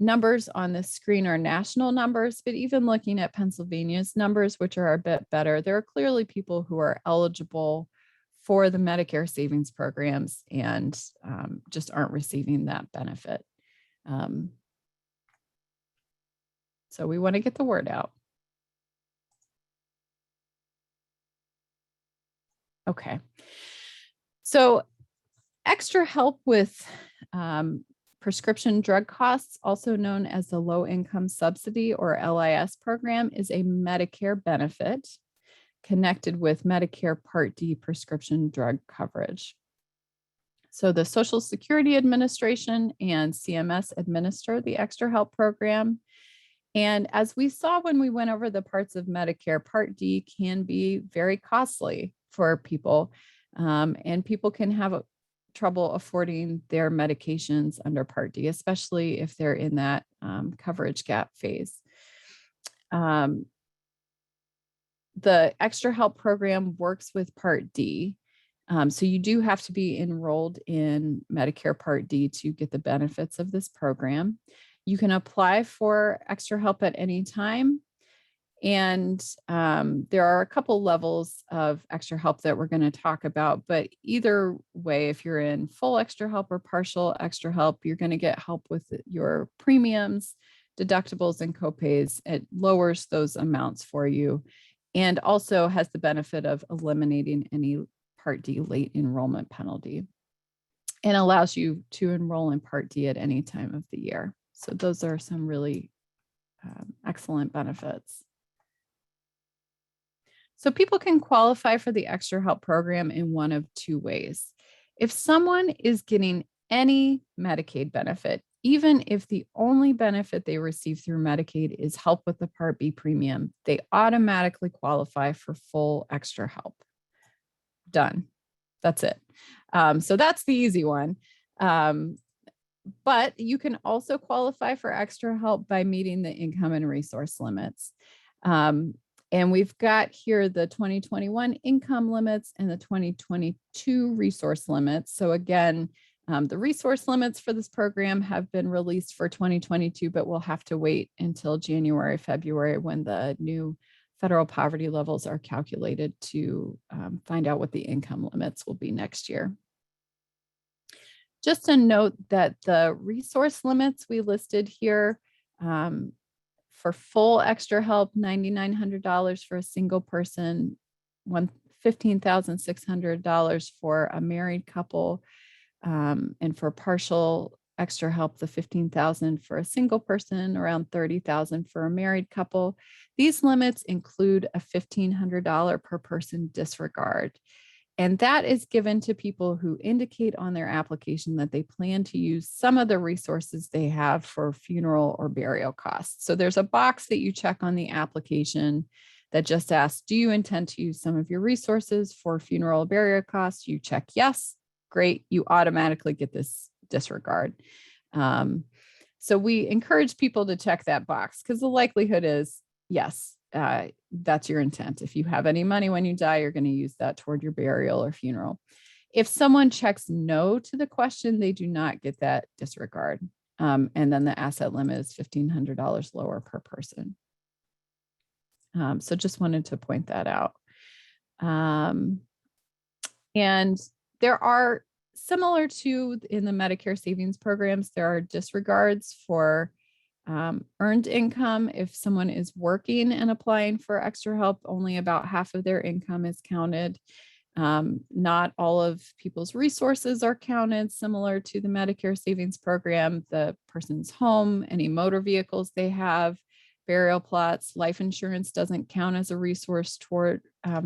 numbers on the screen are national numbers, but even looking at Pennsylvania's numbers, which are a bit better, there are clearly people who are eligible for the Medicare Savings Programs and just aren't receiving that benefit. So we want to get the word out. Okay. So extra help with prescription drug costs, also known as the Low Income Subsidy or LIS program, is a Medicare benefit connected with Medicare Part D prescription drug coverage. So the Social Security Administration and CMS administer the Extra Help program. And as we saw when we went over the parts of Medicare, Part D can be very costly for people, and people can have trouble affording their medications under Part D, especially if they're in that coverage gap phase. The Extra Help program works with Part D. So you do have to be enrolled in Medicare Part D to get the benefits of this program. You can apply for Extra Help at any time. And there are a couple levels of Extra Help that we're going to talk about, but either way, if you're in full Extra Help or partial Extra Help, you're going to get help with your premiums, deductibles, and copays. It lowers those amounts for you and also has the benefit of eliminating any Part D late enrollment penalty and allows you to enroll in Part D at any time of the year. So those are some really excellent benefits. So people can qualify for the Extra Help program in one of two ways. If someone is getting any Medicaid benefit, even if the only benefit they receive through Medicaid is help with the Part B premium, they automatically qualify for full Extra Help. Done. That's it. So that's the easy one. But you can also qualify for extra help by meeting the income and resource limits. And we've got here the 2021 income limits and the 2022 resource limits. So again, the resource limits for this program have been released for 2022, but we'll have to wait until January, February when the new federal poverty levels are calculated to find out what the income limits will be next year. Just to note that the resource limits we listed here for full extra help, $9,900 for a single person, $15,600 for a married couple, and for partial extra help, the $15,000 for a single person, around $30,000 for a married couple. These limits include a $1,500 per person disregard. And that is given to people who indicate on their application that they plan to use some of the resources they have for funeral or burial costs. So there's a box that you check on the application that just asks, do you intend to use some of your resources for funeral or burial costs? You check yes, great, you automatically get this disregard. So we encourage people to check that box because the likelihood is yes, that's your intent. If you have any money when you die, you're going to use that toward your burial or funeral. If someone checks no to the question, they do not get that disregard. And then the asset limit is $1,500 lower per person. So just wanted to point that out. And there are, similar to in the Medicare savings programs, there are disregards for earned income. If someone is working and applying for extra help, only about half of their income is counted. Not all of people's resources are counted, similar to the Medicare savings program. The person's home, any motor vehicles they have, burial plots, life insurance doesn't count as a resource toward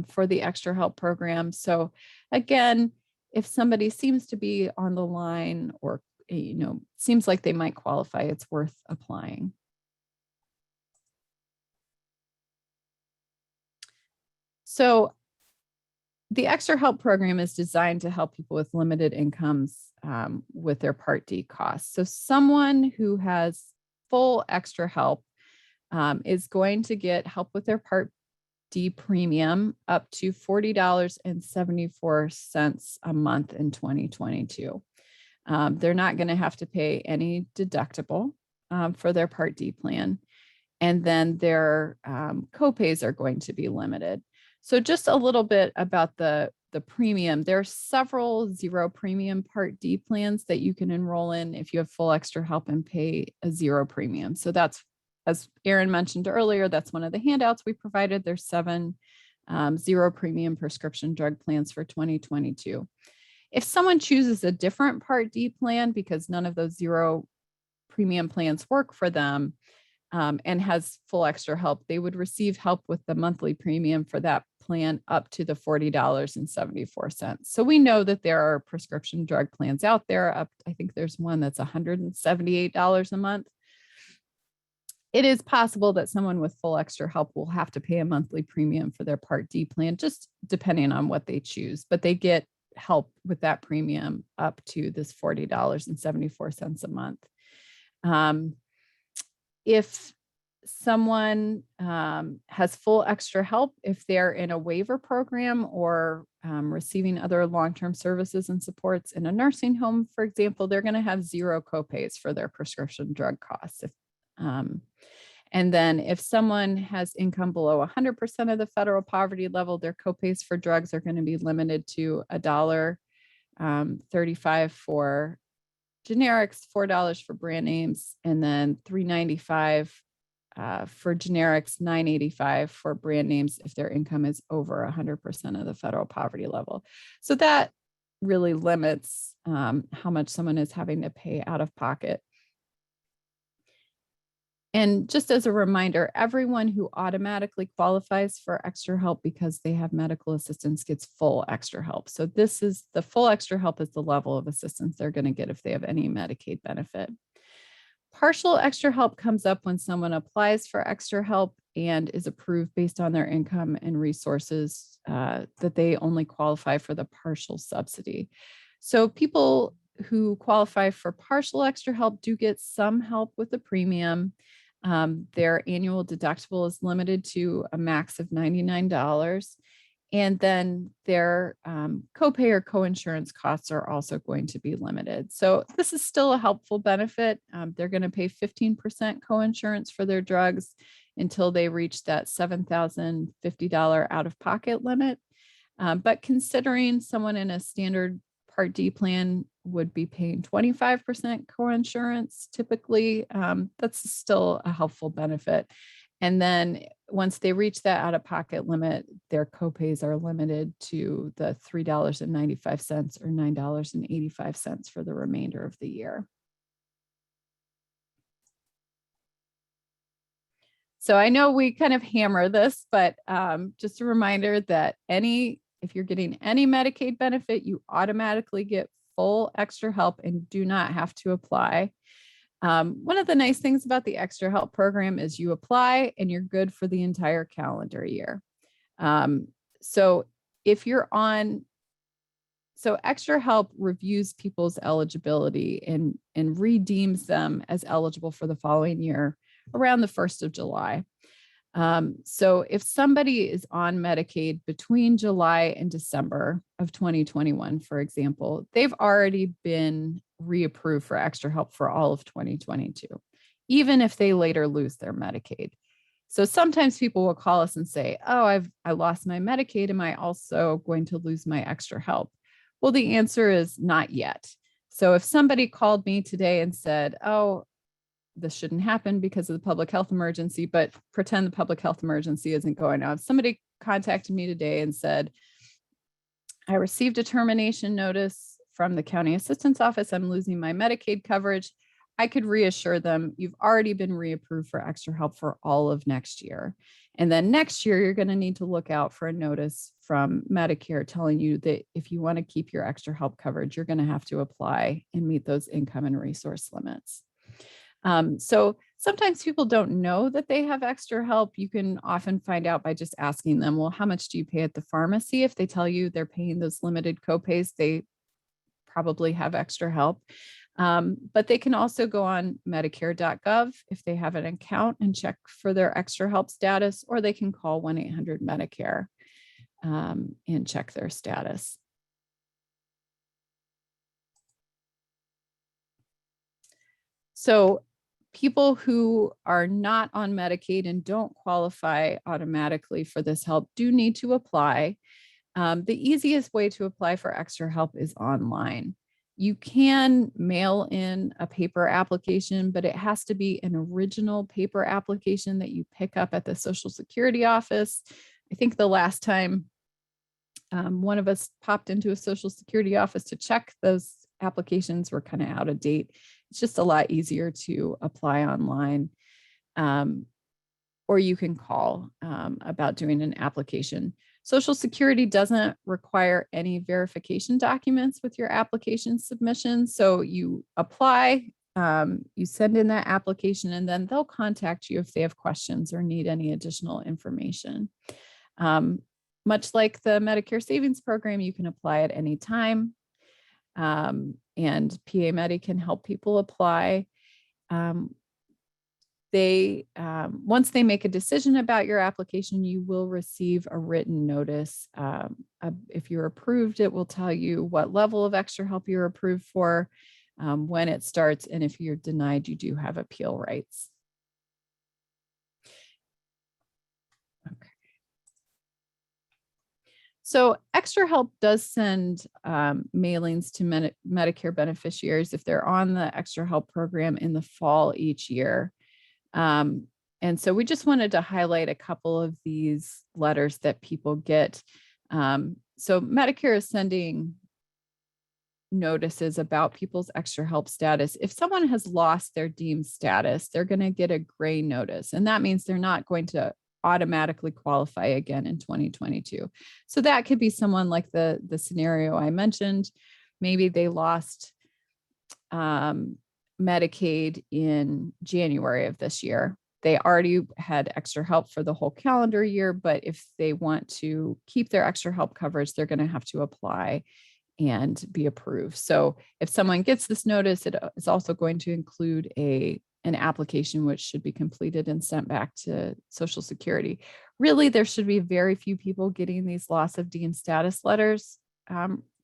for the extra help program. So again, if somebody seems to be on the line or seems like they might qualify, it's worth applying. So the extra help program is designed to help people with limited incomes with their Part D costs. So someone who has full extra help is going to get help with their Part D premium up to $40.74 a month in 2022. They're not going to have to pay any deductible for their Part D plan. And then their copays are going to be limited. So just a little bit about the premium. There are several zero premium Part D plans that you can enroll in if you have full extra help and pay a zero premium. So that's, as Erin mentioned earlier, that's one of the handouts we provided. There's 7 zero premium prescription drug plans for 2022. If someone chooses a different Part D plan because none of those zero premium plans work for them and has full extra help, they would receive help with the monthly premium for that plan up to the $40.74. So we know that there are prescription drug plans out there. I think there's one that's $178 a month. It is possible that someone with full extra help will have to pay a monthly premium for their Part D plan, just depending on what they choose, but they get help with that premium up to this $40.74 a month. If someone has full extra help, if they're in a waiver program or receiving other long-term services and supports in a nursing home, for example, they're going to have zero copays for their prescription drug costs. And then if someone has income below 100% of the federal poverty level, their copays for drugs are going to be limited to $1.35 for generics, $4 for brand names, and then $3.95 for generics, $9.85 for brand names if their income is over 100% of the federal poverty level. So that really limits how much someone is having to pay out of pocket. And just as a reminder, everyone who automatically qualifies for extra help because they have medical assistance gets full extra help. So this is the full extra help is the level of assistance they're going to get if they have any Medicaid benefit. Partial extra help comes up when someone applies for extra help and is approved based on their income and resources that they only qualify for the partial subsidy. So people who qualify for partial extra help do get some help with the premium. Their annual deductible is limited to a max of $99. And then their copay or coinsurance costs are also going to be limited. So this is still a helpful benefit. They're going to pay 15% coinsurance for their drugs until they reach that $7,050 out-of-pocket limit. But considering someone in a standard Part D plan would be paying 25% coinsurance, typically, that's still a helpful benefit. And then once they reach that out-of-pocket limit, their copays are limited to the $3.95 or $9.85 for the remainder of the year. So I know we kind of hammer this, but just a reminder that if you're getting any Medicaid benefit, you automatically get full extra help and do not have to apply. One of the nice things about the extra help program is you apply and you're good for the entire calendar year. So extra help reviews people's eligibility and redeems them as eligible for the following year around the 1st of July. So if somebody is on Medicaid between July and December of 2021, for example, they've already been reapproved for extra help for all of 2022, even if they later lose their Medicaid. So sometimes people will call us and say, oh, I lost my Medicaid. Am I also going to lose my extra help? Well, the answer is not yet. So if somebody called me today and said, oh, this shouldn't happen because of the public health emergency, but pretend the public health emergency isn't going on. If somebody contacted me today and said, I received a termination notice from the county assistance office, I'm losing my Medicaid coverage, I could reassure them, you've already been reapproved for extra help for all of next year. And then next year, you're going to need to look out for a notice from Medicare telling you that if you want to keep your extra help coverage, you're going to have to apply and meet those income and resource limits. So sometimes people don't know that they have extra help. You can often find out by just asking them, well, how much do you pay at the pharmacy? If they tell you they're paying those limited copays, they probably have extra help. But they can also go on Medicare.gov if they have an account and check for their extra help status, or they can call 1-800-Medicare and check their status. So people who are not on Medicaid and don't qualify automatically for this help do need to apply. The easiest way to apply for extra help is online. You can mail in a paper application, but it has to be an original paper application that you pick up at the Social Security office. I think the last time one of us popped into a Social Security office to check, those applications were kind of out of date. It's just a lot easier to apply online, or you can call about doing an application. Social Security doesn't require any verification documents with your application submission. So you apply, you send in that application, and then they'll contact you if they have questions or need any additional information. Much like the Medicare Savings program, you can apply at any time. And PA Medi can help people apply. Once they make a decision about your application, you will receive a written notice. If you're approved, it will tell you what level of extra help you're approved for, when it starts, and if you're denied, you do have appeal rights. Okay. So extra help does send mailings to Medicare beneficiaries if they're on the extra help program in the fall each year. And so we just wanted to highlight a couple of these letters that people get. So Medicare is sending notices about people's extra help status. If someone has lost their deemed status, they're going to get a gray notice. And that means they're not going to automatically qualify again in 2022. So that could be someone like the scenario I mentioned. Maybe they lost Medicaid in January of this year. They already had extra help for the whole calendar year, but if they want to keep their extra help coverage, they're going to have to apply and be approved. So if someone gets this notice, it is also going to include an application which should be completed and sent back to Social Security. Really, there should be very few people getting these loss of deemed status letters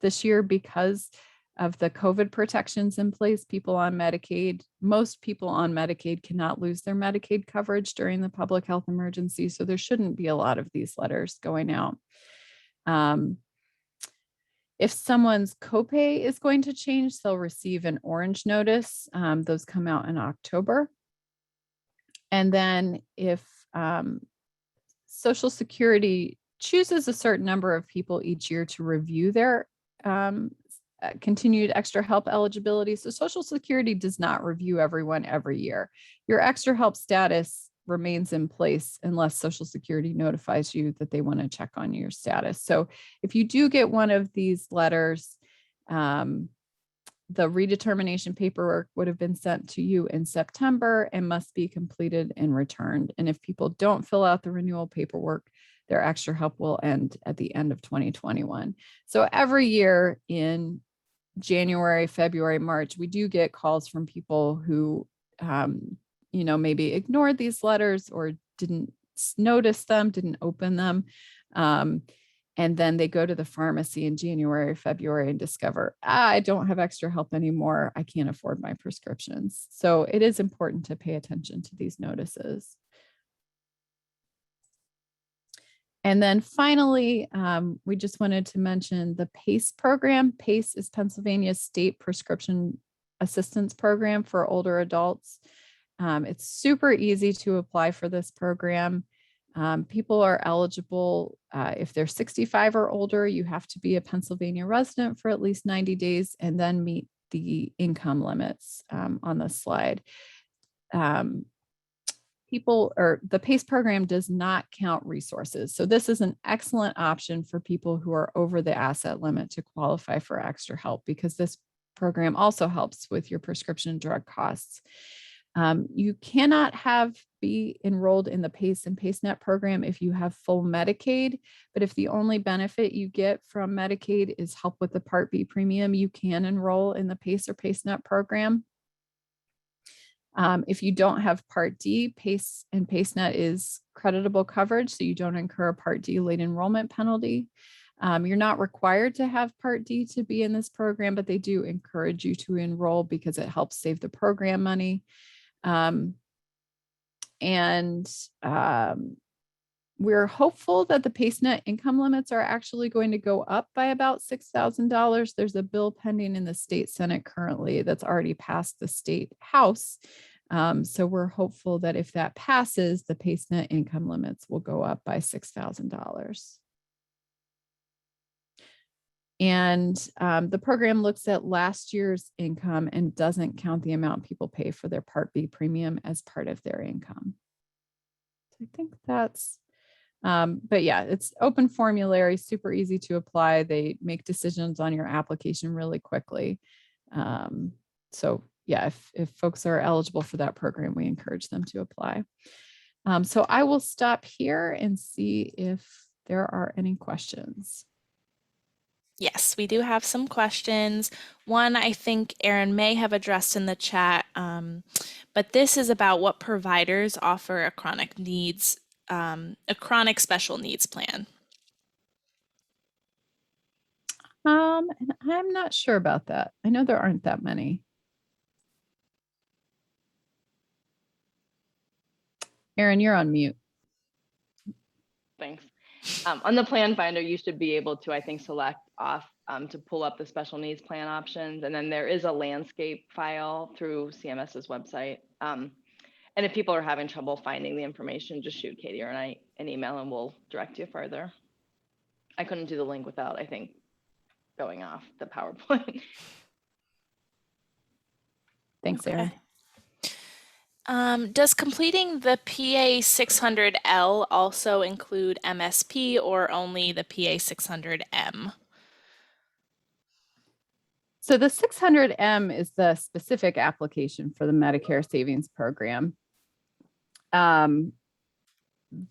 this year because of the COVID protections in place. People on Medicaid, most people on Medicaid cannot lose their Medicaid coverage during the public health emergency. So there shouldn't be a lot of these letters going out. If someone's copay is going to change, they'll receive an orange notice. Those come out in October. And then if Social Security chooses a certain number of people each year to review their continued extra help eligibility. So Social Security does not review everyone every year. Your extra help status remains in place unless Social Security notifies you that they want to check on your status. So if you do get one of these letters, the redetermination paperwork would have been sent to you in September and must be completed and returned. And if people don't fill out the renewal paperwork, their extra help will end at the end of 2021. So every year in January, February, March, we do get calls from people who, maybe ignored these letters or didn't notice them, didn't open them. And then they go to the pharmacy in January, February and discover, I don't have extra help anymore. I can't afford my prescriptions. So it is important to pay attention to these notices. And then finally, we just wanted to mention the PACE program. PACE is Pennsylvania's state prescription assistance program for older adults. It's super easy to apply for this program. People are eligible if they're 65 or older. You have to be a Pennsylvania resident for at least 90 days and then meet the income limits on the slide. The PACE program does not count resources. So this is an excellent option for people who are over the asset limit to qualify for extra help, because this program also helps with your prescription drug costs. You cannot be enrolled in the PACE and PACENet program if you have full Medicaid, but if the only benefit you get from Medicaid is help with the Part B premium, you can enroll in the PACE or PACENet program. If you don't have Part D, PACE and PACENet is creditable coverage, so you don't incur a Part D late enrollment penalty. You're not required to have Part D to be in this program, but they do encourage you to enroll because it helps save the program money. We're hopeful that the PACENet income limits are actually going to go up by about $6,000. There's a bill pending in the state Senate currently that's already passed the state House. So we're hopeful that if that passes, the PACENet income limits will go up by $6,000. And the program looks at last year's income and doesn't count the amount people pay for their Part B premium as part of their income. So I think that's, but yeah, it's open formulary, super easy to apply. They make decisions on your application really quickly. So yeah, if folks are eligible for that program, we encourage them to apply. So I will stop here and see if there are any questions. Yes, we do have some questions. One I think Erin may have addressed in the chat, but this is about what providers offer a chronic special needs plan. And I'm not sure about that. I know there aren't that many. Erin, you're on mute. Thanks. On the plan finder, you should be able to, I think, select off to pull up the special needs plan options. And then there is a landscape file through CMS's website. And if people are having trouble finding the information, just shoot Katie or I an email and we'll direct you further. I couldn't do the link without, I think, going off the PowerPoint. Thanks, Erin. Does completing the PA 600L also include MSP or only the PA 600M? So the 600M is the specific application for the Medicare Savings Program. The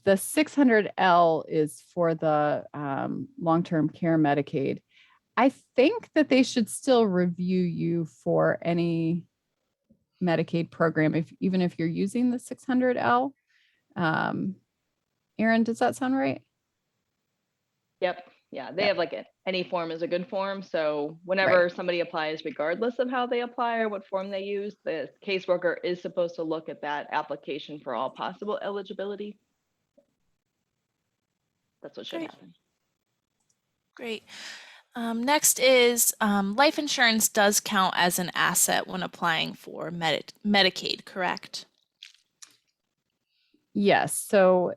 600L is for the long-term care Medicaid. I think that they should still review you for any Medicaid program, even if you're using the 600L. Aaron, does that sound right? Yep. Yeah, they Yep. have like any form is a good form. So whenever Right. somebody applies, regardless of how they apply or what form they use, the caseworker is supposed to look at that application for all possible eligibility. That's what should Great. happen. Great. Next is life insurance does count as an asset when applying for Medicaid, correct? Yes. So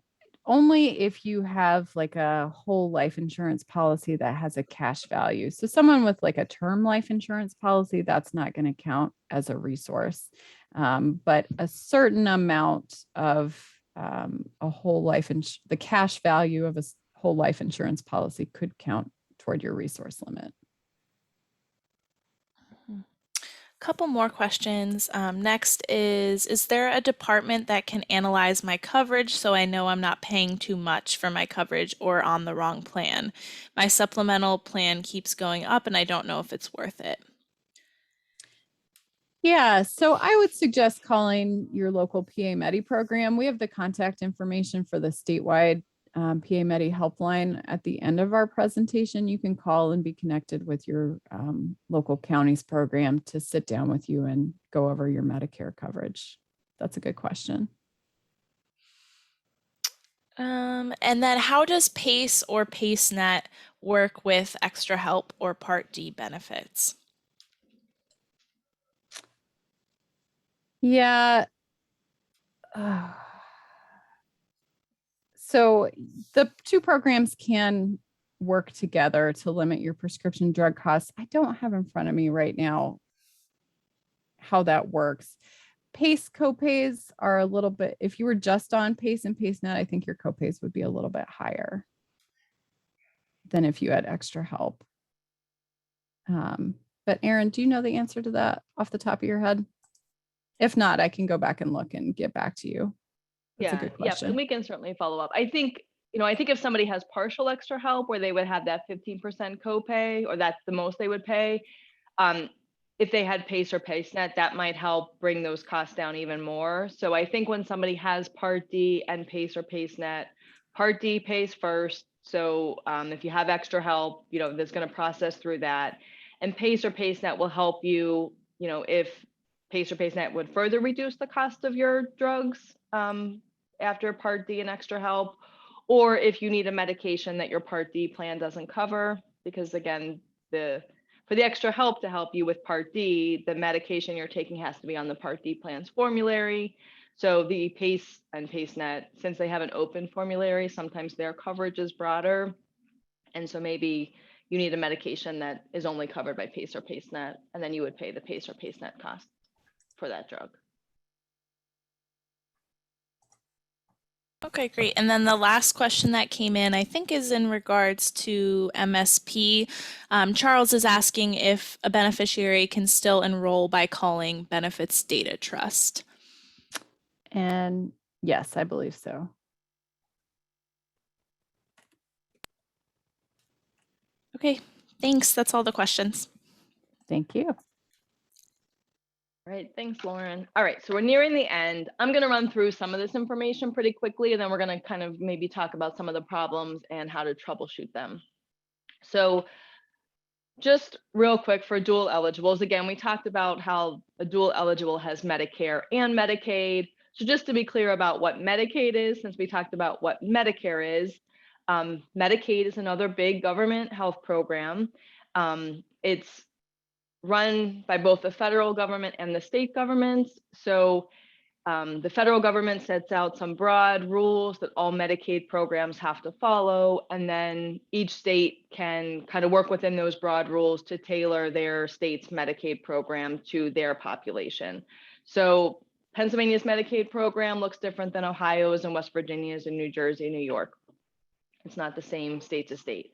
only if you have like a whole life insurance policy that has a cash value. So someone with like a term life insurance policy, that's not going to count as a resource. But a certain amount of a whole life the cash value of a whole life insurance policy could count toward your resource limit. Couple more questions. Next is there a department that can analyze my coverage so I know I'm not paying too much for my coverage or on the wrong plan? My supplemental plan keeps going up and I don't know if it's worth it. Yeah, so I would suggest calling your local PA Medi program. We have the contact information for the statewide PA Medi helpline at the end of our presentation. You can call and be connected with your local county's program to sit down with you and go over your Medicare coverage. That's a good question. And then how does PACE or PACENet work with extra help or Part D benefits? Yeah. So the two programs can work together to limit your prescription drug costs. I don't have in front of me right now how that works. PACE copays are a little bit, if you were just on PACE and PACENet, I think your copays would be a little bit higher than if you had extra help. But Aaron, do you know the answer to that off the top of your head? If not, I can go back and look and get back to you. That's a good question. And we can certainly follow up. I think if somebody has partial extra help where they would have that 15% copay, or that's the most they would pay, if they had PACE or PACENet, that might help bring those costs down even more. So I think when somebody has Part D and PACE or PACENet, Part D pays first. So if you have extra help, that's going to process through that. And PACE or PACENet will help you, if PACE or PACENet would further reduce the cost of your drugs after Part D and extra help, or if you need a medication that your Part D plan doesn't cover, because again, for the extra help to help you with Part D, the medication you're taking has to be on the Part D plan's formulary. So the PACE and PACENet, since they have an open formulary, sometimes their coverage is broader. And so maybe you need a medication that is only covered by PACE or PACENet, and then you would pay the PACE or PACENet cost for that drug. Okay, great. And then the last question that came in, I think, is in regards to MSP. Charles is asking if a beneficiary can still enroll by calling Benefits Data Trust. And yes, I believe so. Okay, thanks. That's all the questions. Thank you. Right, thanks, Lauren. All right, so we're nearing the end. I'm going to run through some of this information pretty quickly, and then we're going to kind of maybe talk about some of the problems and how to troubleshoot them. So just real quick for dual eligibles, again, we talked about how a dual eligible has Medicare and Medicaid. So just to be clear about what Medicaid is, since we talked about what Medicare is, Medicaid is another big government health program. It's run by both the federal government and the state governments. So the federal government sets out some broad rules that all Medicaid programs have to follow, and then each state can kind of work within those broad rules to tailor their state's Medicaid program to their population. So Pennsylvania's Medicaid program looks different than Ohio's and West Virginia's and New Jersey, New York. It's not the same state to state.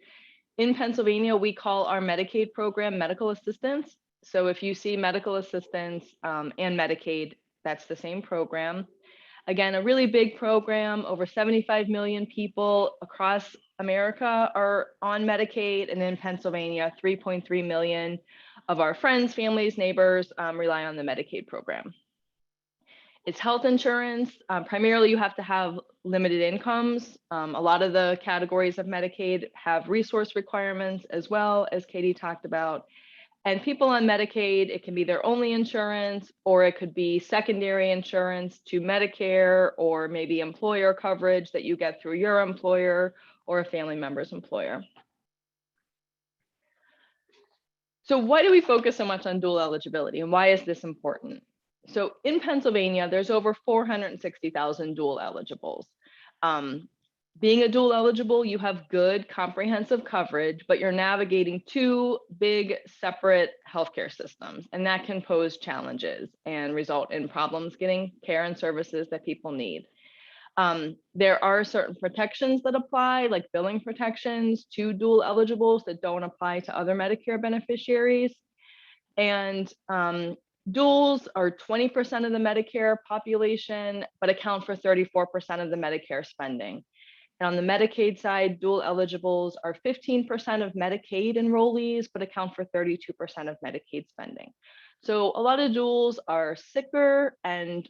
In Pennsylvania, we call our Medicaid program medical assistance. So if you see medical assistance and Medicaid, that's the same program. Again, a really big program, over 75 million people across America are on Medicaid, and in Pennsylvania, 3.3 million of our friends, families, neighbors rely on the Medicaid program. It's health insurance. Primarily, you have to have limited incomes. A lot of the categories of Medicaid have resource requirements as well, as Katie talked about. And people on Medicaid, it can be their only insurance, or it could be secondary insurance to Medicare, or maybe employer coverage that you get through your employer or a family member's employer. So why do we focus so much on dual eligibility, and why is this important? So in Pennsylvania, there's over 460,000 dual eligibles. Being a dual eligible, you have good comprehensive coverage, but you're navigating two big separate healthcare systems, and that can pose challenges and result in problems getting care and services that people need. There are certain protections that apply, like billing protections to dual eligibles that don't apply to other Medicare beneficiaries. And duals are 20% of the Medicare population, but account for 34% of the Medicare spending. And on the Medicaid side, dual eligibles are 15% of Medicaid enrollees, but account for 32% of Medicaid spending. So a lot of duals are sicker and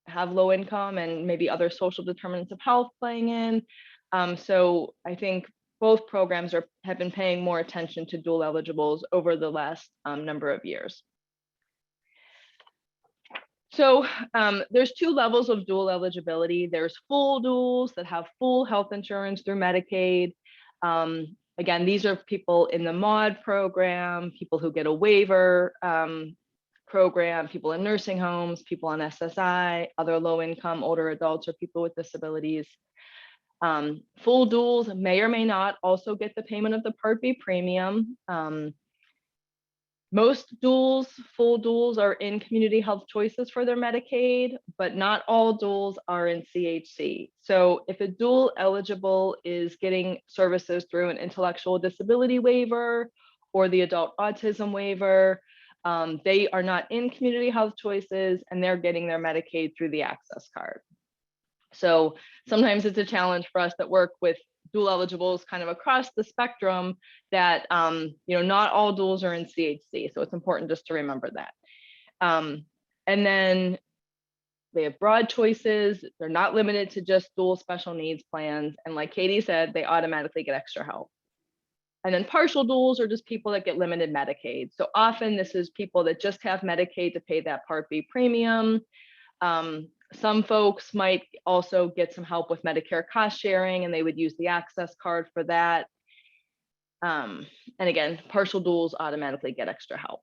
have low income and maybe other social determinants of health playing in. So I think both programs have been paying more attention to dual eligibles over the last number of years. So there's two levels of dual eligibility. There's full duals that have full health insurance through Medicaid. Again, these are people in the MAUD program, people who get a waiver program, people in nursing homes, people on SSI, other low income older adults or people with disabilities. Full duals may or may not also get the payment of the Part B premium. Most duals, full duals, are in community health choices for their Medicaid, but not all duals are in CHC. So if a dual eligible is getting services through an intellectual disability waiver or the adult autism waiver, they are not in community health choices and they're getting their Medicaid through the access card. So sometimes it's a challenge for us that work with dual eligibles kind of across the spectrum that, not all duals are in CHC. So it's important just to remember that. And then they have broad choices. They're not limited to just dual special needs plans. And like Katie said, they automatically get extra help. And then partial duals are just people that get limited Medicaid. So often this is people that just have Medicaid to pay that Part B premium. Some folks might also get some help with Medicare cost sharing, and they would use the access card for that. And again, partial duals automatically get extra help.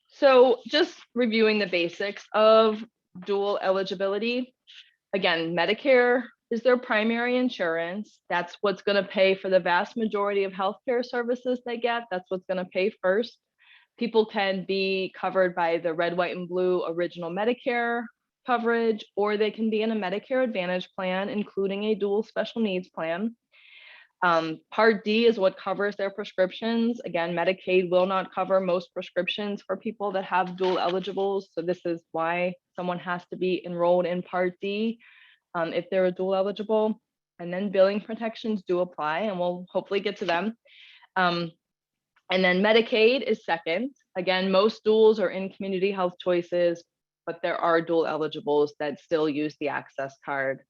So just reviewing the basics of dual eligibility. Again, Medicare is their primary insurance. That's what's going to pay for the vast majority of healthcare services they get. That's what's going to pay first. People can be covered by the red, white, and blue original Medicare coverage, or they can be in a Medicare Advantage plan, including a dual special needs plan. Part D is what covers their prescriptions. Again, Medicaid will not cover most prescriptions for people that have dual eligibles. So this is why someone has to be enrolled in Part D if they're a dual eligible. And then billing protections do apply, and we'll hopefully get to them. And then Medicaid is second. Again, most duals are in community health choices, but there are dual eligibles that still use the access card.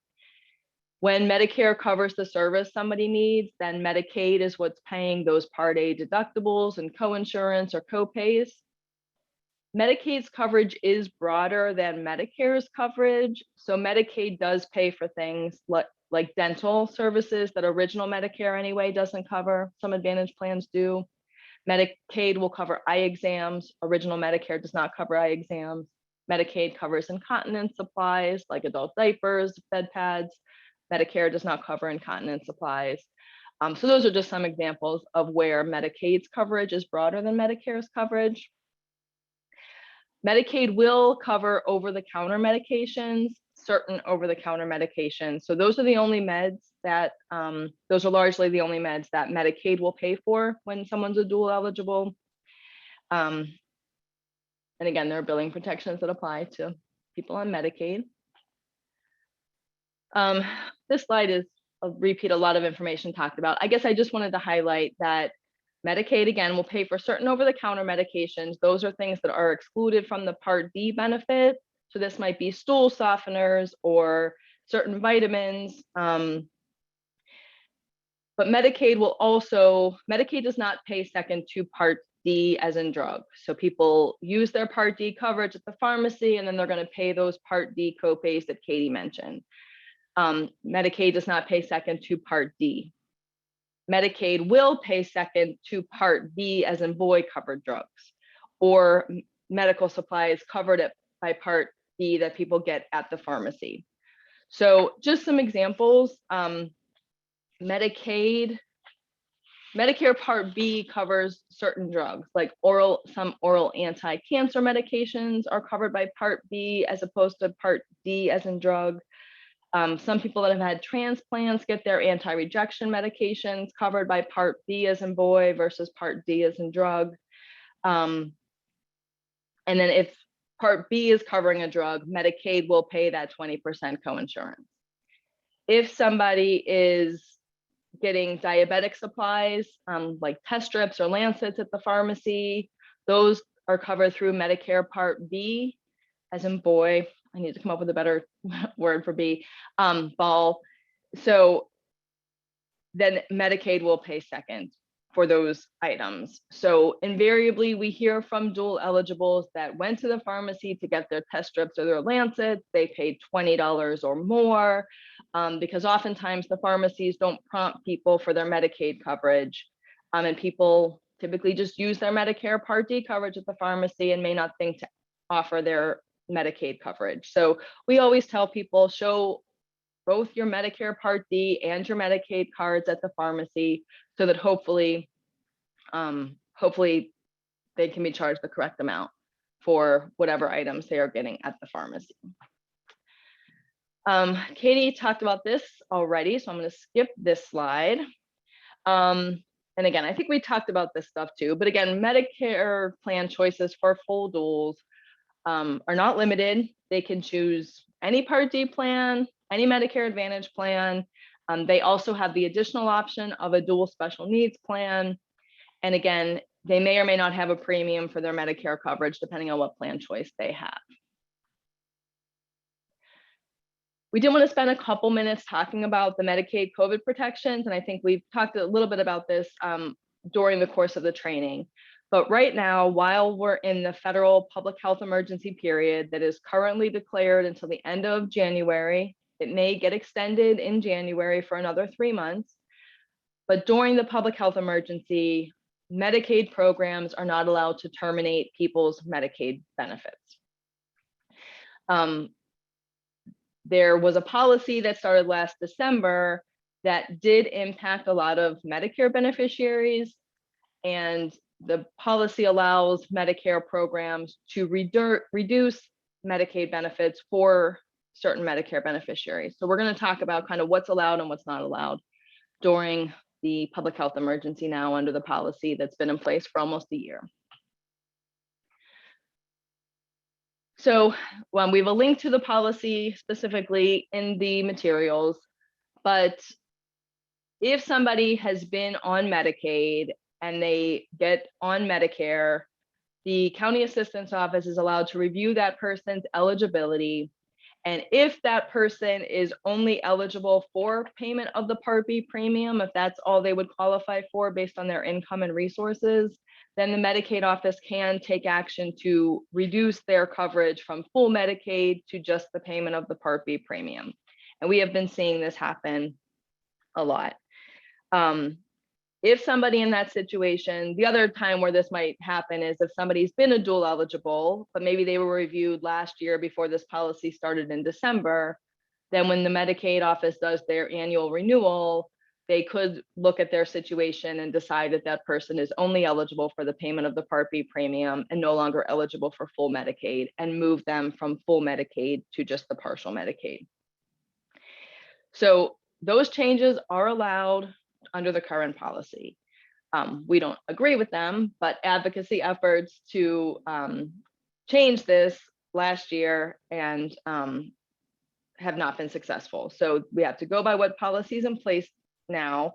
When Medicare covers the service somebody needs, then Medicaid is what's paying those Part A deductibles and coinsurance or copays. Medicaid's coverage is broader than Medicare's coverage. So Medicaid does pay for things like dental services that original Medicare anyway doesn't cover. Some Advantage plans do. Medicaid will cover eye exams. Original Medicare does not cover eye exams. Medicaid covers incontinence supplies like adult diapers, bed pads. Medicare does not cover incontinence supplies. So those are just some examples of where Medicaid's coverage is broader than Medicare's coverage. Medicaid will cover over-the-counter medications, certain over-the-counter medications. So those are the only meds that, those are largely the only meds that Medicaid will pay for when someone's a dual eligible. And again, there are billing protections that apply to people on Medicaid. This slide is a repeat a lot of information talked about. I guess I just wanted to highlight that Medicaid, again, will pay for certain over-the-counter medications. Those are things that are excluded from the Part D benefit. So this might be stool softeners or certain vitamins. But Medicaid does not pay second to Part D as in drugs. So people use their Part D coverage at the pharmacy, and then they're going to pay those Part D copays that Katie mentioned. Medicaid does not pay second to Part D. Medicaid will pay second to Part B as in boy covered drugs or medical supplies covered by Part B that people get at the pharmacy. So just some examples. Medicare Part B covers certain drugs like some oral anti-cancer medications are covered by Part B as opposed to Part D as in drug. Some people that have had transplants get their anti-rejection medications covered by Part B as in boy versus Part D as in drug. And then if Part B is covering a drug, Medicaid will pay that 20% coinsurance. If somebody is getting diabetic supplies like test strips or lancets at the pharmacy, those are covered through Medicare Part B as in boy. I need to come up with a better word for B, ball. So then Medicaid will pay second for those items. So invariably we hear from dual eligibles that went to the pharmacy to get their test strips or their lancets, they paid $20 or more because oftentimes the pharmacies don't prompt people for their Medicaid coverage. And people typically just use their Medicare Part D coverage at the pharmacy and may not think to offer their Medicaid coverage. So we always tell people, show both your Medicare Part D and your Medicaid cards at the pharmacy so that hopefully they can be charged the correct amount for whatever items they are getting at the pharmacy. Katie talked about this already, so I'm going to skip this slide. And again, I think we talked about this stuff too, but again, Medicare plan choices for full duals are not limited. They can choose any Part D plan, any Medicare Advantage plan. They also have the additional option of a dual special needs plan. And again, they may or may not have a premium for their Medicare coverage, depending on what plan choice they have. We did want to spend a couple minutes talking about the Medicaid COVID protections, and I think we've talked a little bit about this during the course of the training. But right now, while we're in the federal public health emergency period that is currently declared until the end of January, it may get extended in January for another 3 months. But during the public health emergency, Medicaid programs are not allowed to terminate people's Medicaid benefits. There was a policy that started last December that did impact a lot of Medicare beneficiaries, and the policy allows Medicare programs to reduce Medicaid benefits for certain Medicare beneficiaries. So we're going to talk about kind of what's allowed and what's not allowed during the public health emergency now under the policy that's been in place for almost a year. So we have a link to the policy specifically in the materials, but if somebody has been on Medicaid and they get on Medicare, the county assistance office is allowed to review that person's eligibility. And if that person is only eligible for payment of the Part B premium, if that's all they would qualify for based on their income and resources, then the Medicaid office can take action to reduce their coverage from full Medicaid to just the payment of the Part B premium. And we have been seeing this happen a lot. If somebody in that situation, the other time where this might happen is if somebody's been a dual eligible, but maybe they were reviewed last year before this policy started in December, then when the Medicaid office does their annual renewal, they could look at their situation and decide that that person is only eligible for the payment of the Part B premium and no longer eligible for full Medicaid and move them from full Medicaid to just the partial Medicaid. So those changes are allowed under the current policy. We don't agree with them, but advocacy efforts to change this last year and have not been successful. So we have to go by what policy is in place now.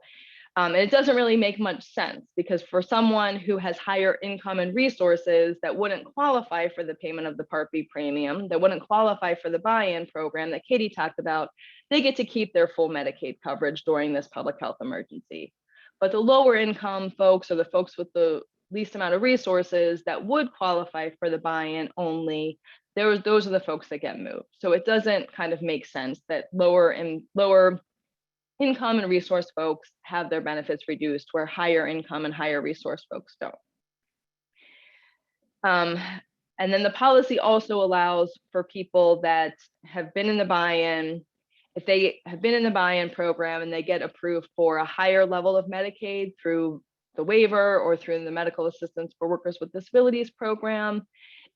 And it doesn't really make much sense, because for someone who has higher income and resources that wouldn't qualify for the payment of the Part B premium, that wouldn't qualify for the buy-in program that Katie talked about, they get to keep their full Medicaid coverage during this public health emergency. But the lower income folks, or the folks with the least amount of resources that would qualify for the buy-in only, those are the folks that get moved. So it doesn't kind of make sense that lower income and resource folks have their benefits reduced, where higher income and higher resource folks don't. And then the policy also allows for people that have been in the buy-in, if they have been in the buy-in program and they get approved for a higher level of Medicaid through the waiver or through the Medical Assistance for Workers with Disabilities program,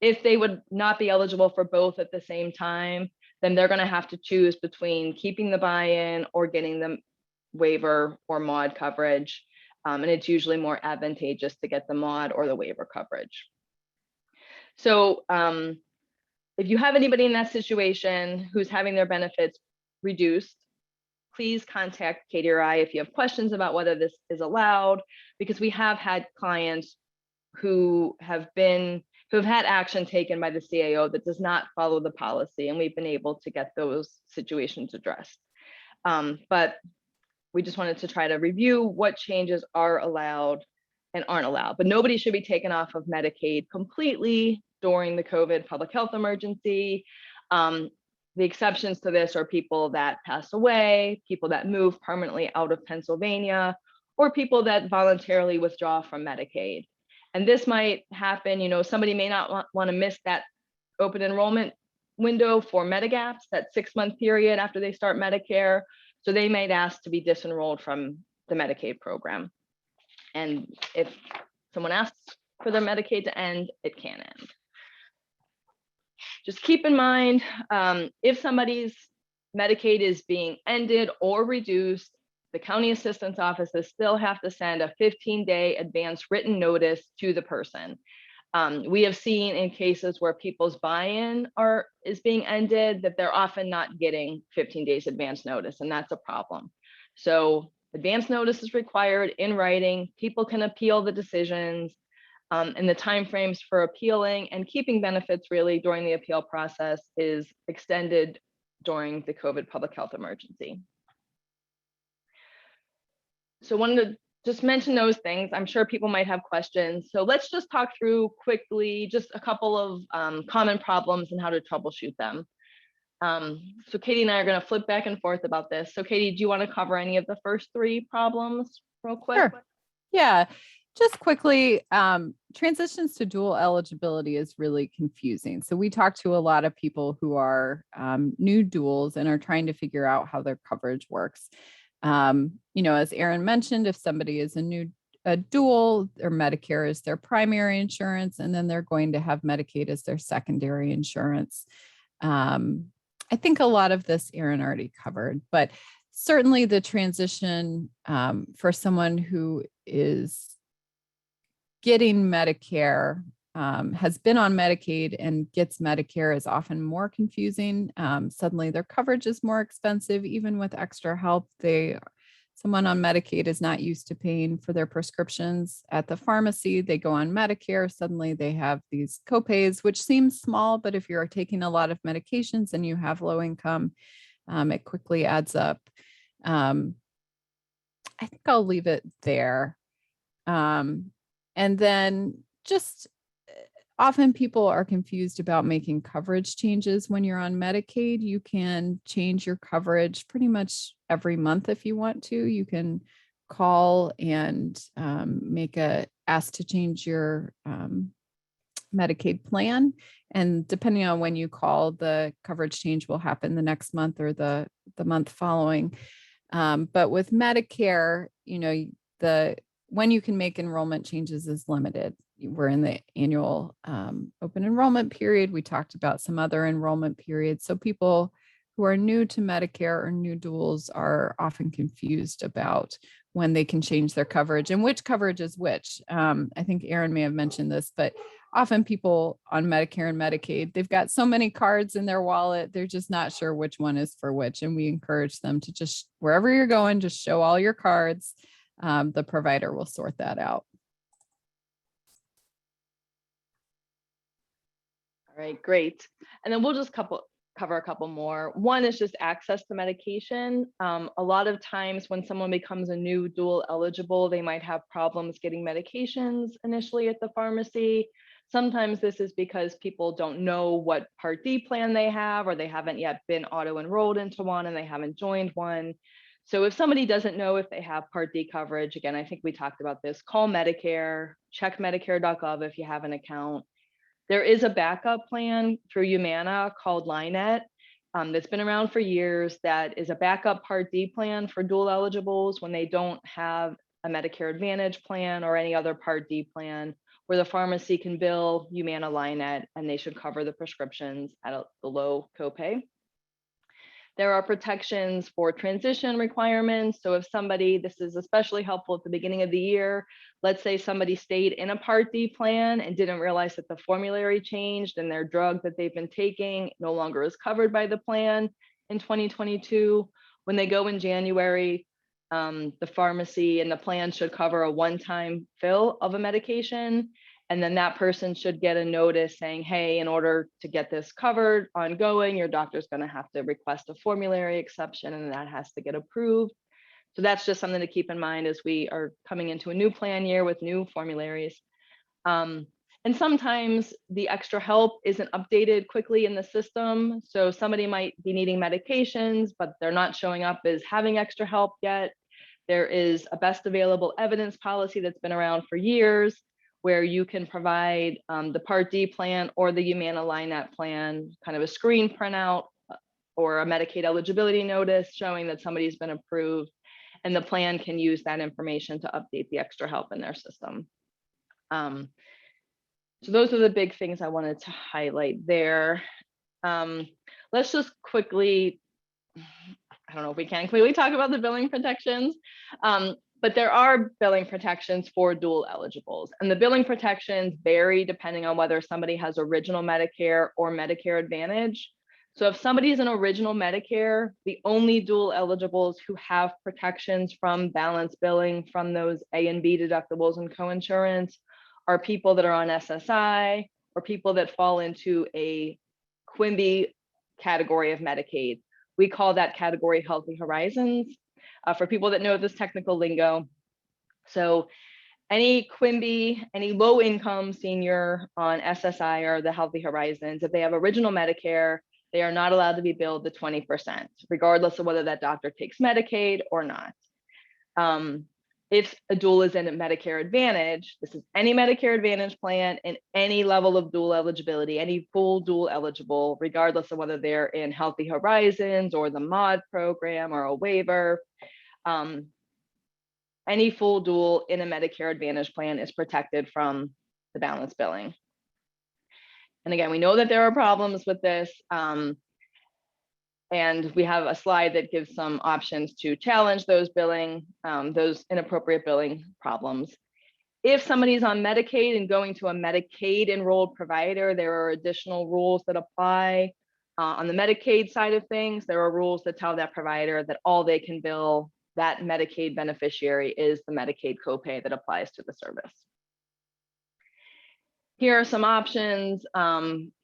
if they would not be eligible for both at the same time, then they're going to have to choose between keeping the buy-in or getting the waiver or mod coverage. And it's usually more advantageous to get the mod or the waiver coverage. So if you have anybody in that situation who's having their benefits reduced, please contact Katie or I if you have questions about whether this is allowed, because we have had clients who have had action taken by the CAO that does not follow the policy, and we've been able to get those situations addressed. But we just wanted to try to review what changes are allowed and aren't allowed. But nobody should be taken off of Medicaid completely during the COVID public health emergency. The exceptions to this are people that pass away, people that move permanently out of Pennsylvania, or people that voluntarily withdraw from Medicaid. And this might happen, somebody may not want to miss that open enrollment window for Medigaps, that 6-month period after they start Medicare. So they might ask to be disenrolled from the Medicaid program. And if someone asks for their Medicaid to end, it can end. Just keep in mind, if somebody's Medicaid is being ended or reduced, the county assistance offices still have to send a 15-day advance written notice to the person. We have seen in cases where people's buy-in is being ended that they're often not getting 15 days advance notice, and that's a problem. So advance notice is required in writing. People can appeal the decisions, and the timeframes for appealing and keeping benefits really during the appeal process is extended during the COVID public health emergency. So wanted to just mention those things. I'm sure people might have questions. So let's just talk through quickly just a couple of common problems and how to troubleshoot them. So Katie and I are going to flip back and forth about this. So Katie, do you want to cover any of the first 3 problems real quick? Sure. Yeah, just quickly, transitions to dual eligibility is really confusing. So we talk to a lot of people who are new duals and are trying to figure out how their coverage works. As Aaron mentioned, if somebody is a dual, their Medicare is their primary insurance, and then they're going to have Medicaid as their secondary insurance. I think a lot of this Aaron already covered, but certainly the transition for someone who is getting Medicare, has been on Medicaid and gets Medicare is often more confusing. Suddenly their coverage is more expensive, even with extra help. Someone on Medicaid is not used to paying for their prescriptions at the pharmacy. They go on Medicare. Suddenly they have these copays, which seems small, but if you're taking a lot of medications and you have low income, it quickly adds up. I think I'll leave it there. And then just often people are confused about making coverage changes when you're on Medicaid. You can change your coverage pretty much every month if you want to. You can call and ask to change your Medicaid plan. And depending on when you call, the coverage change will happen the next month or the month following. But with Medicare, when you can make enrollment changes is limited. We're in the annual open enrollment period. We talked about some other enrollment periods. So people who are new to Medicare or new duals are often confused about when they can change their coverage and which coverage is which. I think Aaron may have mentioned this, but often people on Medicare and Medicaid, they've got so many cards in their wallet, they're just not sure which one is for which. And we encourage them to just, wherever you're going, just show all your cards. The provider will sort that out. All right, great. And then we'll just cover a couple more. One is just access to medication. A lot of times when someone becomes a new dual eligible, they might have problems getting medications initially at the pharmacy. Sometimes this is because people don't know what Part D plan they have, or they haven't yet been auto-enrolled into one and they haven't joined one. So if somebody doesn't know if they have Part D coverage, again, I think we talked about this, call Medicare, check medicare.gov if you have an account. There is a backup plan through Humana called Linet that's been around for years that is a backup Part D plan for dual eligibles when they don't have a Medicare Advantage plan or any other Part D plan, where the pharmacy can bill Humana Linet and they should cover the prescriptions at the low copay. There are protections for transition requirements. So if somebody, this is especially helpful at the beginning of the year, let's say somebody stayed in a Part D plan and didn't realize that the formulary changed and their drug that they've been taking no longer is covered by the plan in 2022. When they go in January, the pharmacy and the plan should cover a one-time fill of a medication. And then that person should get a notice saying, hey, in order to get this covered ongoing, your doctor's going to have to request a formulary exception and that has to get approved. So that's just something to keep in mind as we are coming into a new plan year with new formularies. And sometimes the extra help isn't updated quickly in the system. So somebody might be needing medications, but they're not showing up as having extra help yet. There is a best available evidence policy that's been around for years, where you can provide the Part D plan or the Humana Linet plan, kind of a screen printout or a Medicaid eligibility notice showing that somebody's been approved, and the plan can use that information to update the extra help in their system. So those are the big things I wanted to highlight there. Let's just quickly, I don't know if we can clearly talk about the billing protections. But there are billing protections for dual eligibles, and the billing protections vary depending on whether somebody has original Medicare or Medicare Advantage. So if somebody is an original Medicare, the only dual eligibles who have protections from balance billing from those A and B deductibles and coinsurance are people that are on SSI or people that fall into a QIMBY category of Medicaid. We call that category Healthy Horizons. For people that know this technical lingo. So any QIMBY, any low income senior on SSI or the Healthy Horizons, if they have original Medicare, they are not allowed to be billed the 20%, regardless of whether that doctor takes Medicaid or not. If a dual is in a Medicare Advantage, this is any Medicare Advantage plan and any level of dual eligibility, any full dual eligible, regardless of whether they're in Healthy Horizons or the MOD program or a waiver. Any full dual in a Medicare Advantage plan is protected from the balance billing. And again, we know that there are problems with this. And we have a slide that gives some options to challenge those those inappropriate billing problems. If somebody's on Medicaid and going to a Medicaid enrolled provider, there are additional rules that apply. On the Medicaid side of things, there are rules that tell that provider that all they can bill that Medicaid beneficiary is the Medicaid copay that applies to the service. Here are some options.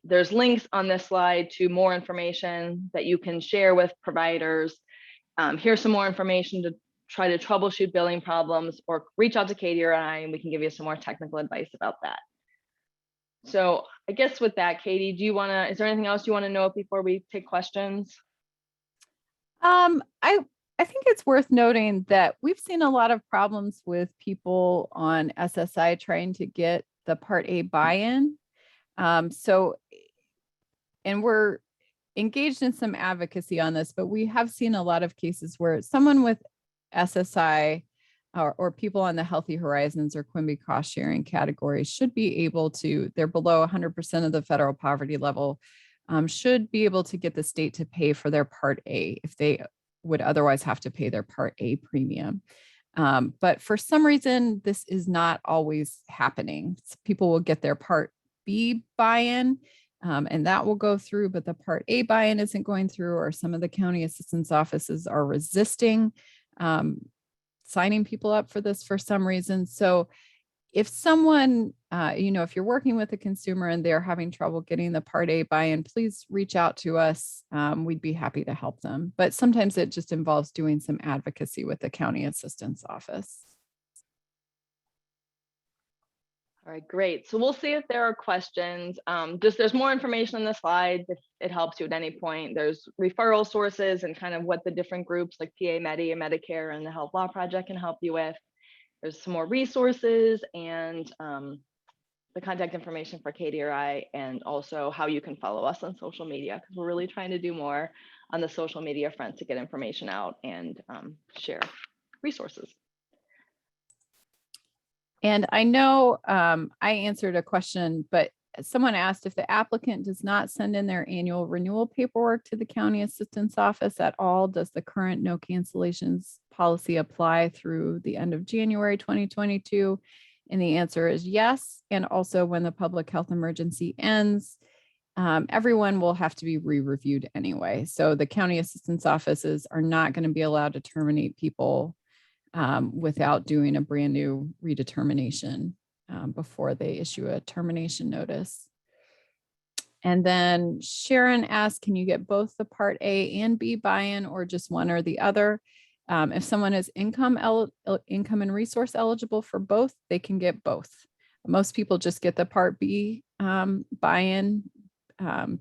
There's links on this slide to more information that you can share with providers. Here's some more information to try to troubleshoot billing problems, or reach out to Katie or I, and we can give you some more technical advice about that. So I guess with that, Katie, is there anything else you want to know before we take questions? I think it's worth noting that we've seen a lot of problems with people on SSI trying to get the Part A buy-in. And we're engaged in some advocacy on this, but we have seen a lot of cases where someone with SSI or people on the Healthy Horizons or QIMBY cost sharing categories should be able to, they're below 100% of the federal poverty level, should be able to get the state to pay for their Part A if they would otherwise have to pay their Part A premium. But for some reason, this is not always happening. People will get their Part B buy-in, and that will go through, but the Part A buy-in isn't going through, or some of the county assistance offices are resisting signing people up for this for some reason. So if someone, if you're working with a consumer and they're having trouble getting the Part A buy-in, please reach out to us. We'd be happy to help them. But sometimes it just involves doing some advocacy with the county assistance office. All right, great. So we'll see if there are questions. There's more information on the slides if it helps you at any point. There's referral sources and kind of what the different groups like PA, Medi, and Medicare and the Health Law Project can help you with. There's some more resources and the contact information for Katie or I, and also how you can follow us on social media, because we're really trying to do more on the social media front to get information out and share resources. And I know I answered a question, but someone asked if the applicant does not send in their annual renewal paperwork to the county assistance office at all, does the current no cancellations policy apply through the end of January 2022? And the answer is yes. And also when the public health emergency ends, everyone will have to be re-reviewed anyway. So the county assistance offices are not going to be allowed to terminate people without doing a brand new redetermination before they issue a termination notice. And then Sharon asked, can you get both the Part A and B buy-in or just one or the other? If someone is income and resource eligible for both, they can get both. Most people just get the Part B buy-in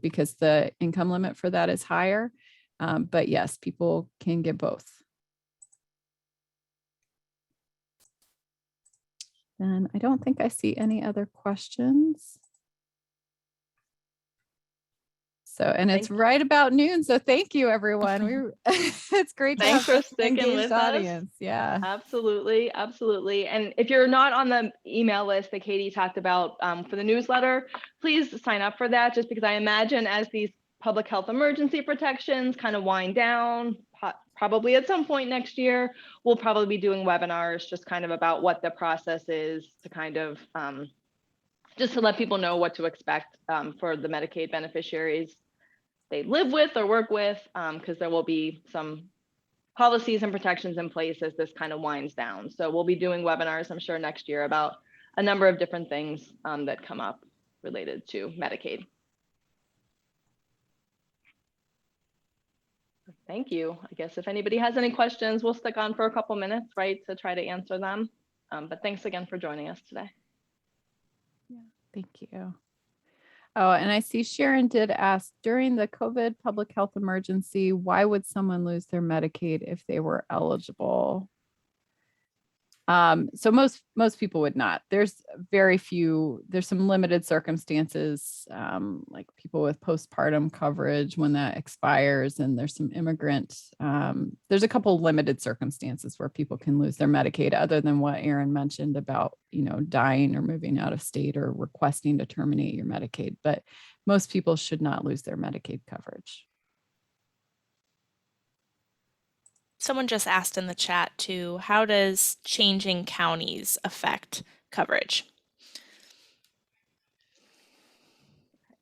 because the income limit for that is higher. But yes, people can get both. And I don't think I see any other questions. So, and it's right about noon. So thank you, everyone. It's great to have Thanks for an sticking with us. audience. Yeah. Absolutely. Absolutely. And if you're not on the email list that Katie talked about for the newsletter, please sign up for that, just because I imagine as these public health emergency protections kind of wind down, probably at some point next year, we'll probably be doing webinars just kind of about what the process is to kind of just to let people know what to expect for the Medicaid beneficiaries they live with or work with, because there will be some policies and protections in place as this kind of winds down. So we'll be doing webinars, I'm sure, next year about a number of different things that come up related to Medicaid. Thank you. I guess if anybody has any questions, we'll stick on for a couple minutes, right, to try to answer them. But thanks again for joining us today. Yeah, thank you. Oh, and I see Sharon did ask, during the COVID public health emergency, why would someone lose their Medicaid if they were eligible? So most people would not. There's very few, there's some limited circumstances, like people with postpartum coverage when that expires, and there's some immigrant, there's a couple limited circumstances where people can lose their Medicaid, other than what Aaron mentioned about, dying or moving out of state or requesting to terminate your Medicaid. But most people should not lose their Medicaid coverage. Someone just asked in the chat too, how does changing counties affect coverage?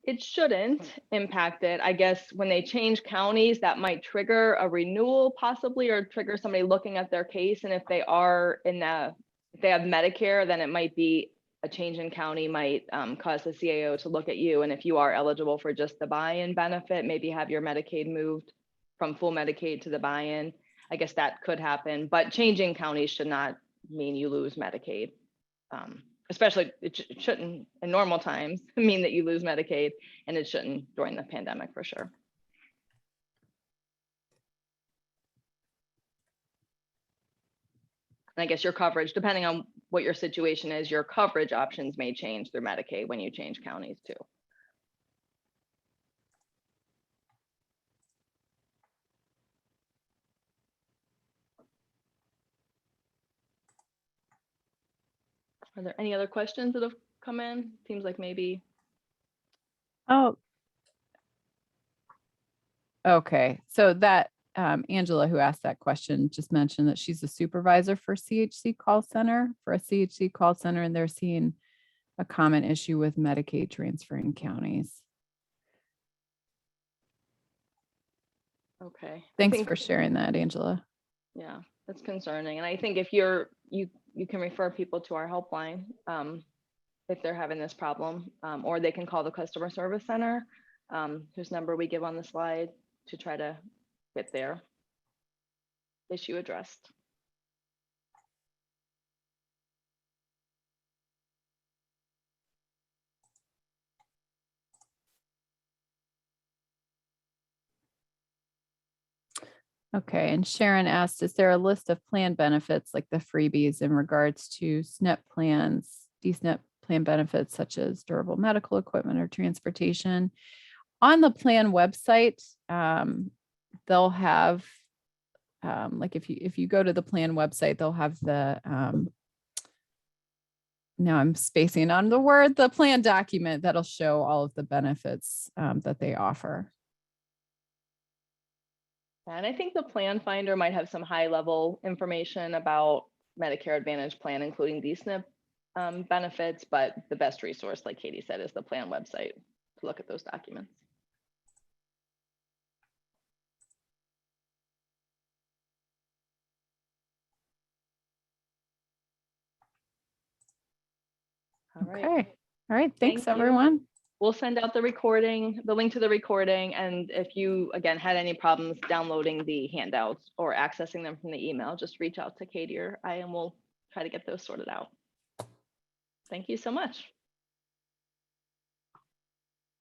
It shouldn't impact it. I guess when they change counties, that might trigger a renewal possibly, or trigger somebody looking at their case. And if they are if they have Medicare, then it might be a change in county might cause the CAO to look at you. And if you are eligible for just the buy-in benefit, maybe have your Medicaid moved from full Medicaid to the buy-in. I guess that could happen, but changing counties should not mean you lose Medicaid. Especially it shouldn't in normal times mean that you lose Medicaid, and it shouldn't during the pandemic for sure. And I guess your coverage, depending on what your situation is, your coverage options may change through Medicaid when you change counties too. Are there any other questions that have come in? Seems like maybe. Oh, Okay, so that Angela, who asked that question, just mentioned that she's a supervisor for CHC call center, for a CHC call center, and they're seeing a common issue with Medicaid transferring counties. Okay. Thanks for sharing that, Angela. Yeah, that's concerning. And I think if you can refer people to our helpline if they're having this problem, or they can call the customer service center, whose number we give on the slide, to try to get their issue addressed. Okay, and Sharon asked, is there a list of plan benefits like the freebies in regards to SNP plans, DSNP plan benefits such as durable medical equipment or transportation? On the plan website, they'll have, like if you go to the plan website, they'll have the, now I'm spacing on the word, the plan document that'll show all of the benefits that they offer. And I think the plan finder might have some high level information about Medicare Advantage plan, including DSNP benefits, but the best resource, like Katie said, is the plan website to look at those documents. All right. Okay. All right. Thanks, Thank you. everyone. We'll send out the recording, the link to the recording. And if you, again, had any problems downloading the handouts or accessing them from the email, just reach out to Katie or I, and we'll try to get those sorted out. Thank you so much.